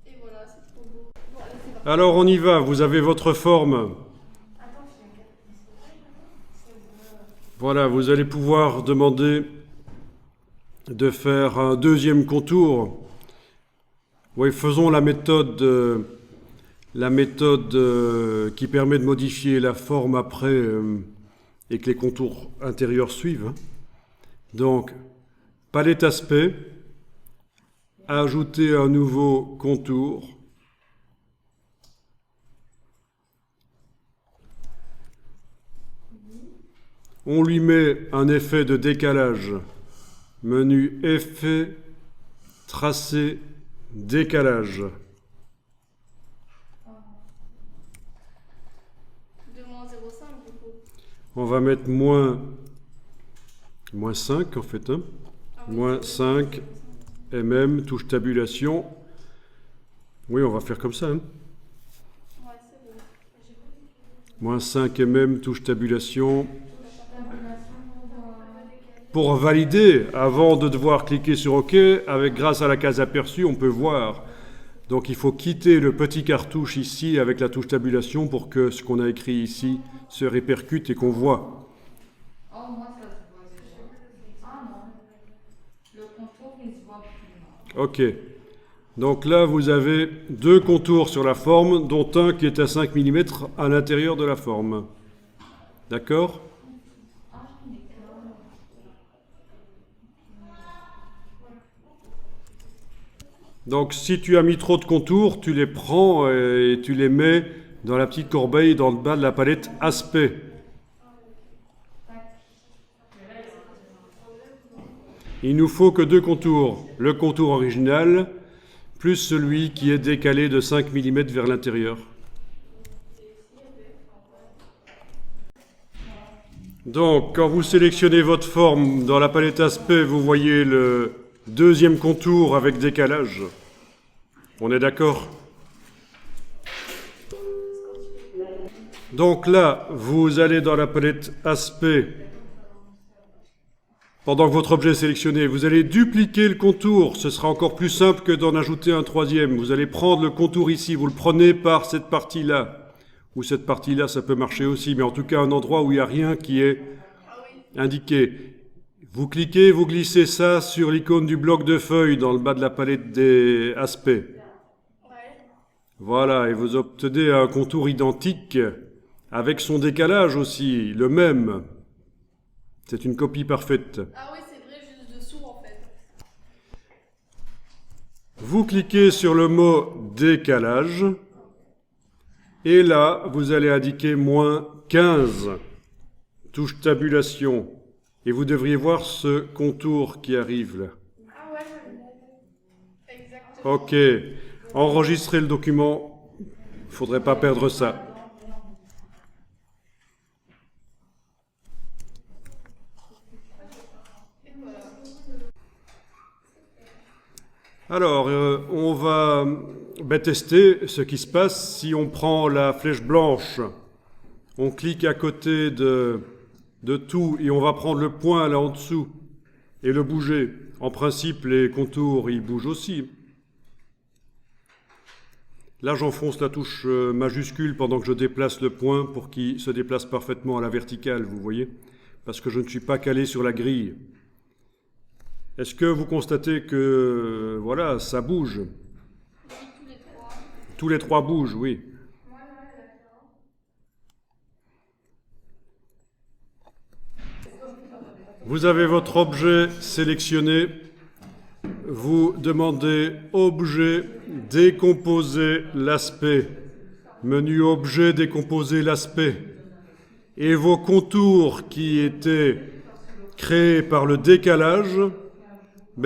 Et voilà, c'est trop beau. Bon, allez, c'est parti. Alors on y va, vous avez votre forme. Voilà, vous allez pouvoir demander de faire un deuxième contour. Oui, faisons la méthode qui permet de modifier la forme après et que les contours intérieurs suivent. Donc, palette aspect, ajouter un nouveau contour. On lui met un effet de décalage. Menu effet, tracé, décalage. De moins 0,5 du coup. On va mettre moins 5 en fait. Hein. Moins 5 mm, touche tabulation. Oui, on va faire comme ça. Hein. Ouais, c'est bon. Moins 5 mm, touche tabulation. Pour valider, avant de devoir cliquer sur OK, grâce à la case aperçue, on peut voir. Donc il faut quitter le petit cartouche ici avec la touche tabulation pour que ce qu'on a écrit ici se répercute et qu'on voit. Oh, moi, ça se voit déjà. Ah non. Le contour, il se voit plus. OK. Donc là, vous avez deux contours sur la forme, dont un qui est à 5 mm à l'intérieur de la forme. D'accord ? Donc si tu as mis trop de contours, tu les prends et tu les mets dans la petite corbeille dans le bas de la palette aspect. Il nous faut que deux contours. Le contour original plus celui qui est décalé de 5 mm vers l'intérieur. Donc quand vous sélectionnez votre forme dans la palette aspect, vous voyez le deuxième contour avec décalage. On est d'accord? Donc là, vous allez dans la palette aspect pendant que votre objet est sélectionné, vous allez dupliquer le contour. Ce sera encore plus simple que d'en ajouter un troisième. Vous allez prendre le contour ici, vous le prenez par cette partie-là. Ou cette partie-là, ça peut marcher aussi, mais en tout cas un endroit où il n'y a rien qui est indiqué. Vous cliquez, vous glissez ça sur l'icône du bloc de feuilles dans le bas de la palette des aspects. Voilà, et vous obtenez un contour identique avec son décalage aussi, le même. C'est une copie parfaite. Ah oui, c'est vrai, juste dessous en fait. Vous cliquez sur le mot décalage et là, vous allez indiquer -15. Touche tabulation. Et vous devriez voir ce contour qui arrive là. Ah ouais, exactement. Ok. Enregistrez le document. Il ne faudrait pas perdre ça. Alors, on va tester ce qui se passe si on prend la flèche blanche. On clique à côté de tout et on va prendre le point là en dessous et le bouger. En principe, les contours, ils bougent aussi. Là, j'enfonce la touche majuscule pendant que je déplace le point pour qu'il se déplace parfaitement à la verticale, vous voyez, parce que je ne suis pas calé sur la grille. Est-ce que vous constatez que, voilà, ça bouge? Oui, tous les trois. Tous les trois bougent, oui. Vous avez votre objet sélectionné. Vous demandez Objet, décomposer l'aspect. Menu Objet, décomposer l'aspect. Et vos contours qui étaient créés par le décalage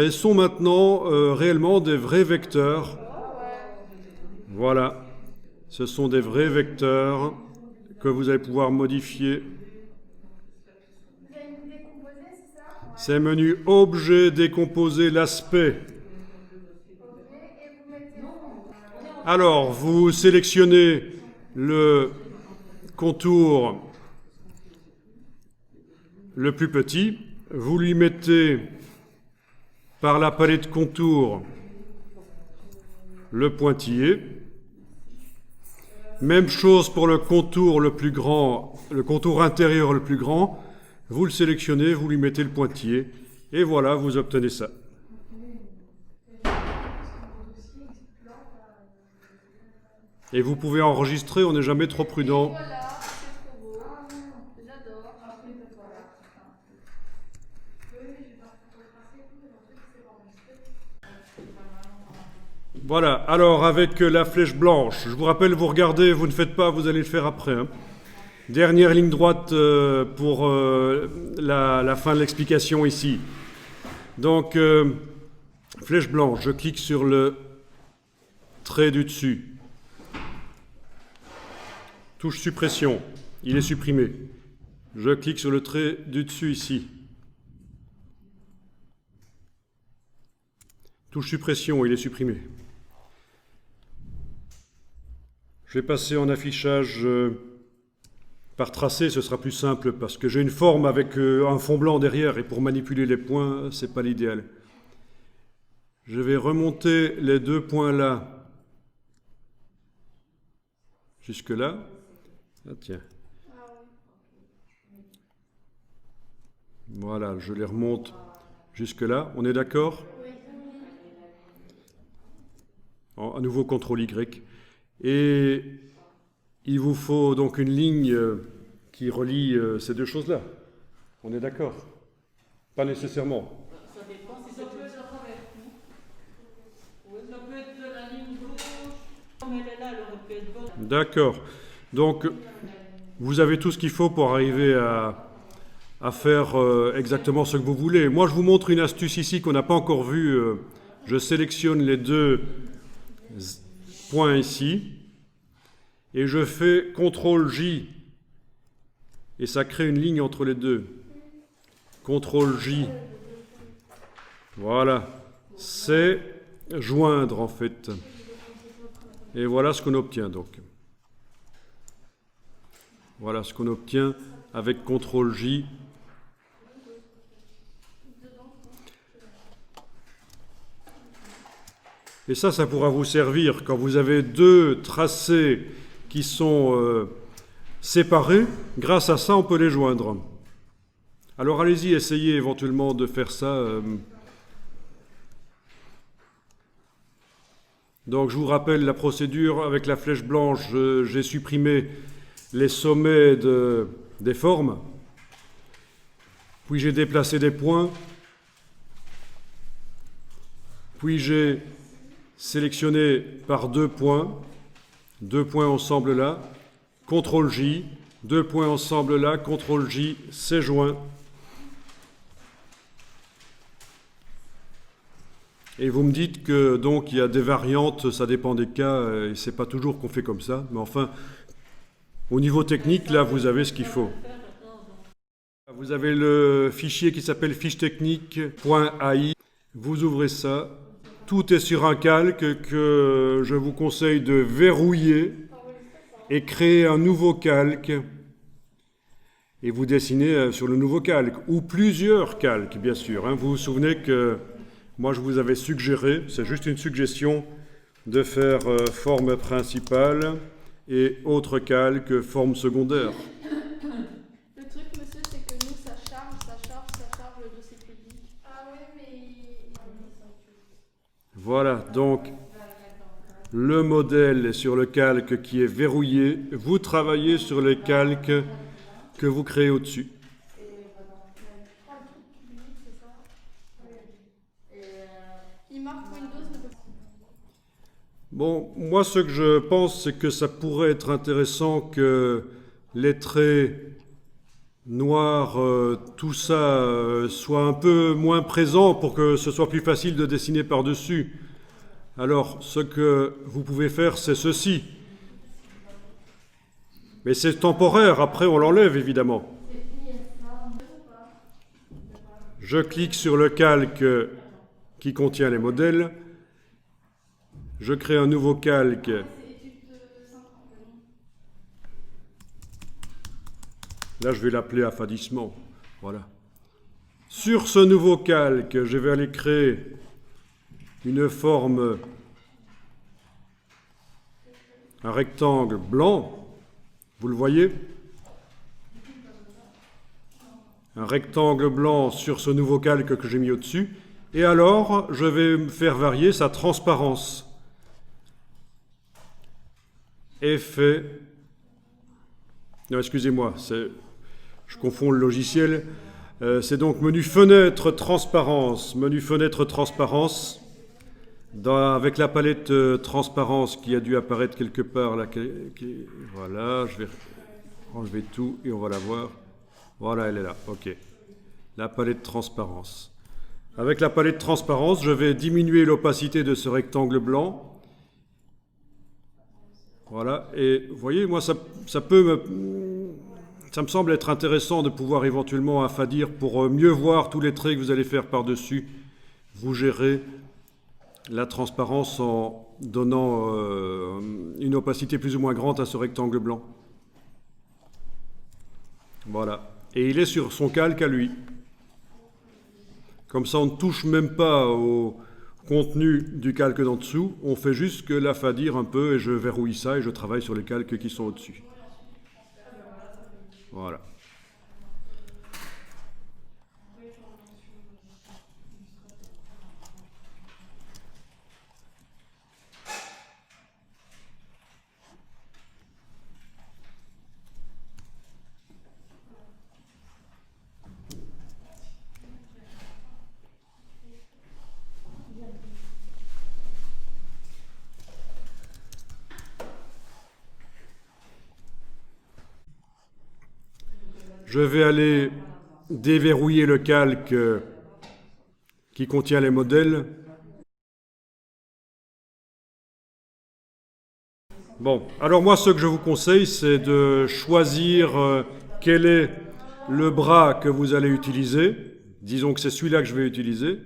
sont maintenant réellement des vrais vecteurs. Voilà. Ce sont des vrais vecteurs que vous allez pouvoir modifier. C'est menu Objet, décomposer l'aspect. Alors, vous sélectionnez le contour le plus petit, vous lui mettez par la palette contour le pointillé. Même chose pour le contour le plus grand, le contour intérieur le plus grand. Vous le sélectionnez, vous lui mettez le pointillé, et voilà, vous obtenez ça. Et vous pouvez enregistrer, on n'est jamais trop prudent. Voilà, c'est trop beau. J'adore. Voilà, alors avec la flèche blanche, je vous rappelle, vous regardez, vous ne faites pas, vous allez le faire après. Dernière ligne droite pour la fin de l'explication ici. Donc, flèche blanche, je clique sur le trait du dessus. Touche suppression, il est supprimé. Je clique sur le trait du dessus ici. Touche suppression, il est supprimé. Je vais passer en affichage par tracé, ce sera plus simple parce que j'ai une forme avec un fond blanc derrière et pour manipuler les points, c'est pas l'idéal. Je vais remonter les deux points là jusque là. Ah tiens. Voilà, je les remonte jusque là. On est d'accord? À nouveau CTRL Y. Et il vous faut donc une ligne qui relie ces deux choses-là. On est d'accord? Pas nécessairement. Ça dépend si ça peut être à travers tout. Ça peut être de la ligne gauche. Comme elle est là, elle aurait pu être bonne. D'accord. Donc, vous avez tout ce qu'il faut pour arriver à faire exactement ce que vous voulez. Moi, je vous montre une astuce ici qu'on n'a pas encore vue. Je sélectionne les deux points ici et je fais CTRL-J et ça crée une ligne entre les deux. CTRL-J. Voilà. C'est joindre en fait. Et voilà ce qu'on obtient donc. Voilà ce qu'on obtient avec CTRL-J. Et ça pourra vous servir quand vous avez deux tracés qui sont séparés. Grâce à ça, on peut les joindre. Alors allez-y, essayez éventuellement de faire ça. Donc je vous rappelle la procédure. Avec la flèche blanche, j'ai supprimé les sommets des formes. Puis j'ai déplacé des points. Puis j'ai sélectionné par 2 points ensemble là, CTRL-J, 2 points ensemble là, CTRL-J, c'est joint. Et vous me dites que donc il y a des variantes, ça dépend des cas, et c'est pas toujours qu'on fait comme ça, mais enfin, au niveau technique, là, vous avez ce qu'il faut. Vous avez le fichier qui s'appelle fiche technique.ai. Vous ouvrez ça. Tout est sur un calque que je vous conseille de verrouiller et créer un nouveau calque. Et vous dessinez sur le nouveau calque, ou plusieurs calques, bien sûr. Vous vous souvenez que moi, je vous avais suggéré, c'est juste une suggestion, de faire forme principale et autre calque, forme secondaire. Le truc, monsieur, c'est que nous, ça charge le dossier public. Ah oui, mais... Voilà, donc le modèle est sur le calque qui est verrouillé. Vous travaillez sur les calques que vous créez au-dessus. Il marque Windows, mais... Bon, moi ce que je pense, c'est que ça pourrait être intéressant que les traits noirs, tout ça, soit un peu moins présent pour que ce soit plus facile de dessiner par-dessus. Alors, ce que vous pouvez faire, c'est ceci. Mais c'est temporaire, après on l'enlève évidemment. Je clique sur le calque qui contient les modèles. Je crée un nouveau calque. Là, je vais l'appeler affadissement. Voilà. Sur ce nouveau calque, je vais aller créer une forme, un rectangle blanc. Vous le voyez? Un rectangle blanc sur ce nouveau calque que j'ai mis au-dessus. Et alors, je vais faire varier sa transparence. Effet. Non, excusez-moi, je confonds le logiciel. C'est donc menu fenêtre transparence. Menu fenêtre transparence. Avec la palette transparence qui a dû apparaître quelque part. Là, voilà, je vais enlever tout et on va la voir. Voilà, elle est là. OK. La palette transparence. Avec la palette transparence, je vais diminuer l'opacité de ce rectangle blanc. Voilà, et vous voyez, moi, ça me semble être intéressant de pouvoir éventuellement affadir pour mieux voir tous les traits que vous allez faire par-dessus. Vous gérez la transparence en donnant une opacité plus ou moins grande à ce rectangle blanc. Voilà, et il est sur son calque à lui. Comme ça, on ne touche même pas au contenu du calque d'en dessous, on fait juste que l'affadir un peu et je verrouille ça et je travaille sur les calques qui sont au-dessus. Voilà. Je vais aller déverrouiller le calque qui contient les modèles. Bon, alors moi ce que je vous conseille, c'est de choisir quel est le bras que vous allez utiliser. Disons que c'est celui-là que je vais utiliser.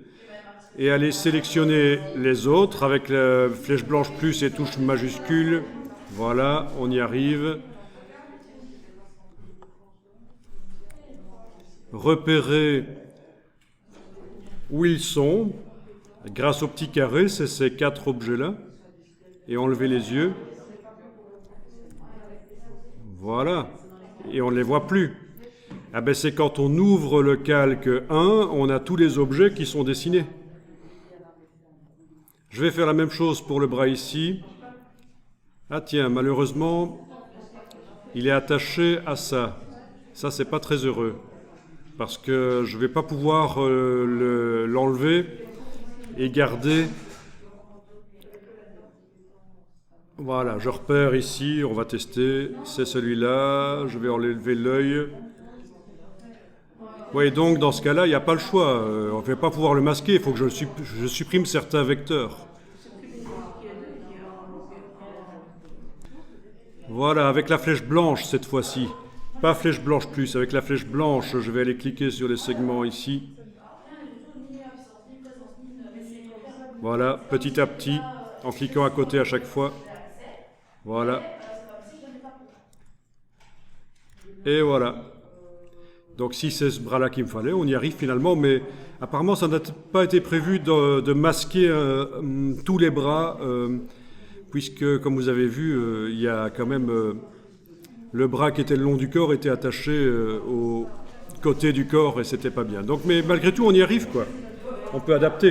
Et aller sélectionner les autres avec la flèche blanche plus et touche majuscule. Voilà, on y arrive. Repérer où ils sont. Grâce au petit carré, c'est ces 4 objets-là. Et enlever les yeux. Voilà. Et on ne les voit plus. Ah ben c'est quand on ouvre le calque 1, on a tous les objets qui sont dessinés. Je vais faire la même chose pour le bras ici. Ah tiens, malheureusement, il est attaché à ça. Ça, c'est pas très heureux. Parce que je ne vais pas pouvoir l'enlever et garder. Voilà, je repère ici, on va tester. C'est celui-là, je vais enlever l'œil. Oui, donc dans ce cas-là, il n'y a pas le choix. On ne va pas pouvoir le masquer, il faut que je supprime certains vecteurs. Voilà, avec la flèche blanche cette fois-ci. Pas flèche blanche plus, avec la flèche blanche, je vais aller cliquer sur les segments ici. Voilà, petit à petit, en cliquant à côté à chaque fois. Voilà. Et voilà. Donc si c'est ce bras-là qu'il me fallait, on y arrive finalement, mais apparemment ça n'a pas été prévu de masquer tous les bras, puisque comme vous avez vu, il y a quand même le bras qui était le long du corps était attaché au côté du corps et c'était pas bien. Donc mais malgré tout on y arrive quoi. On peut adapter.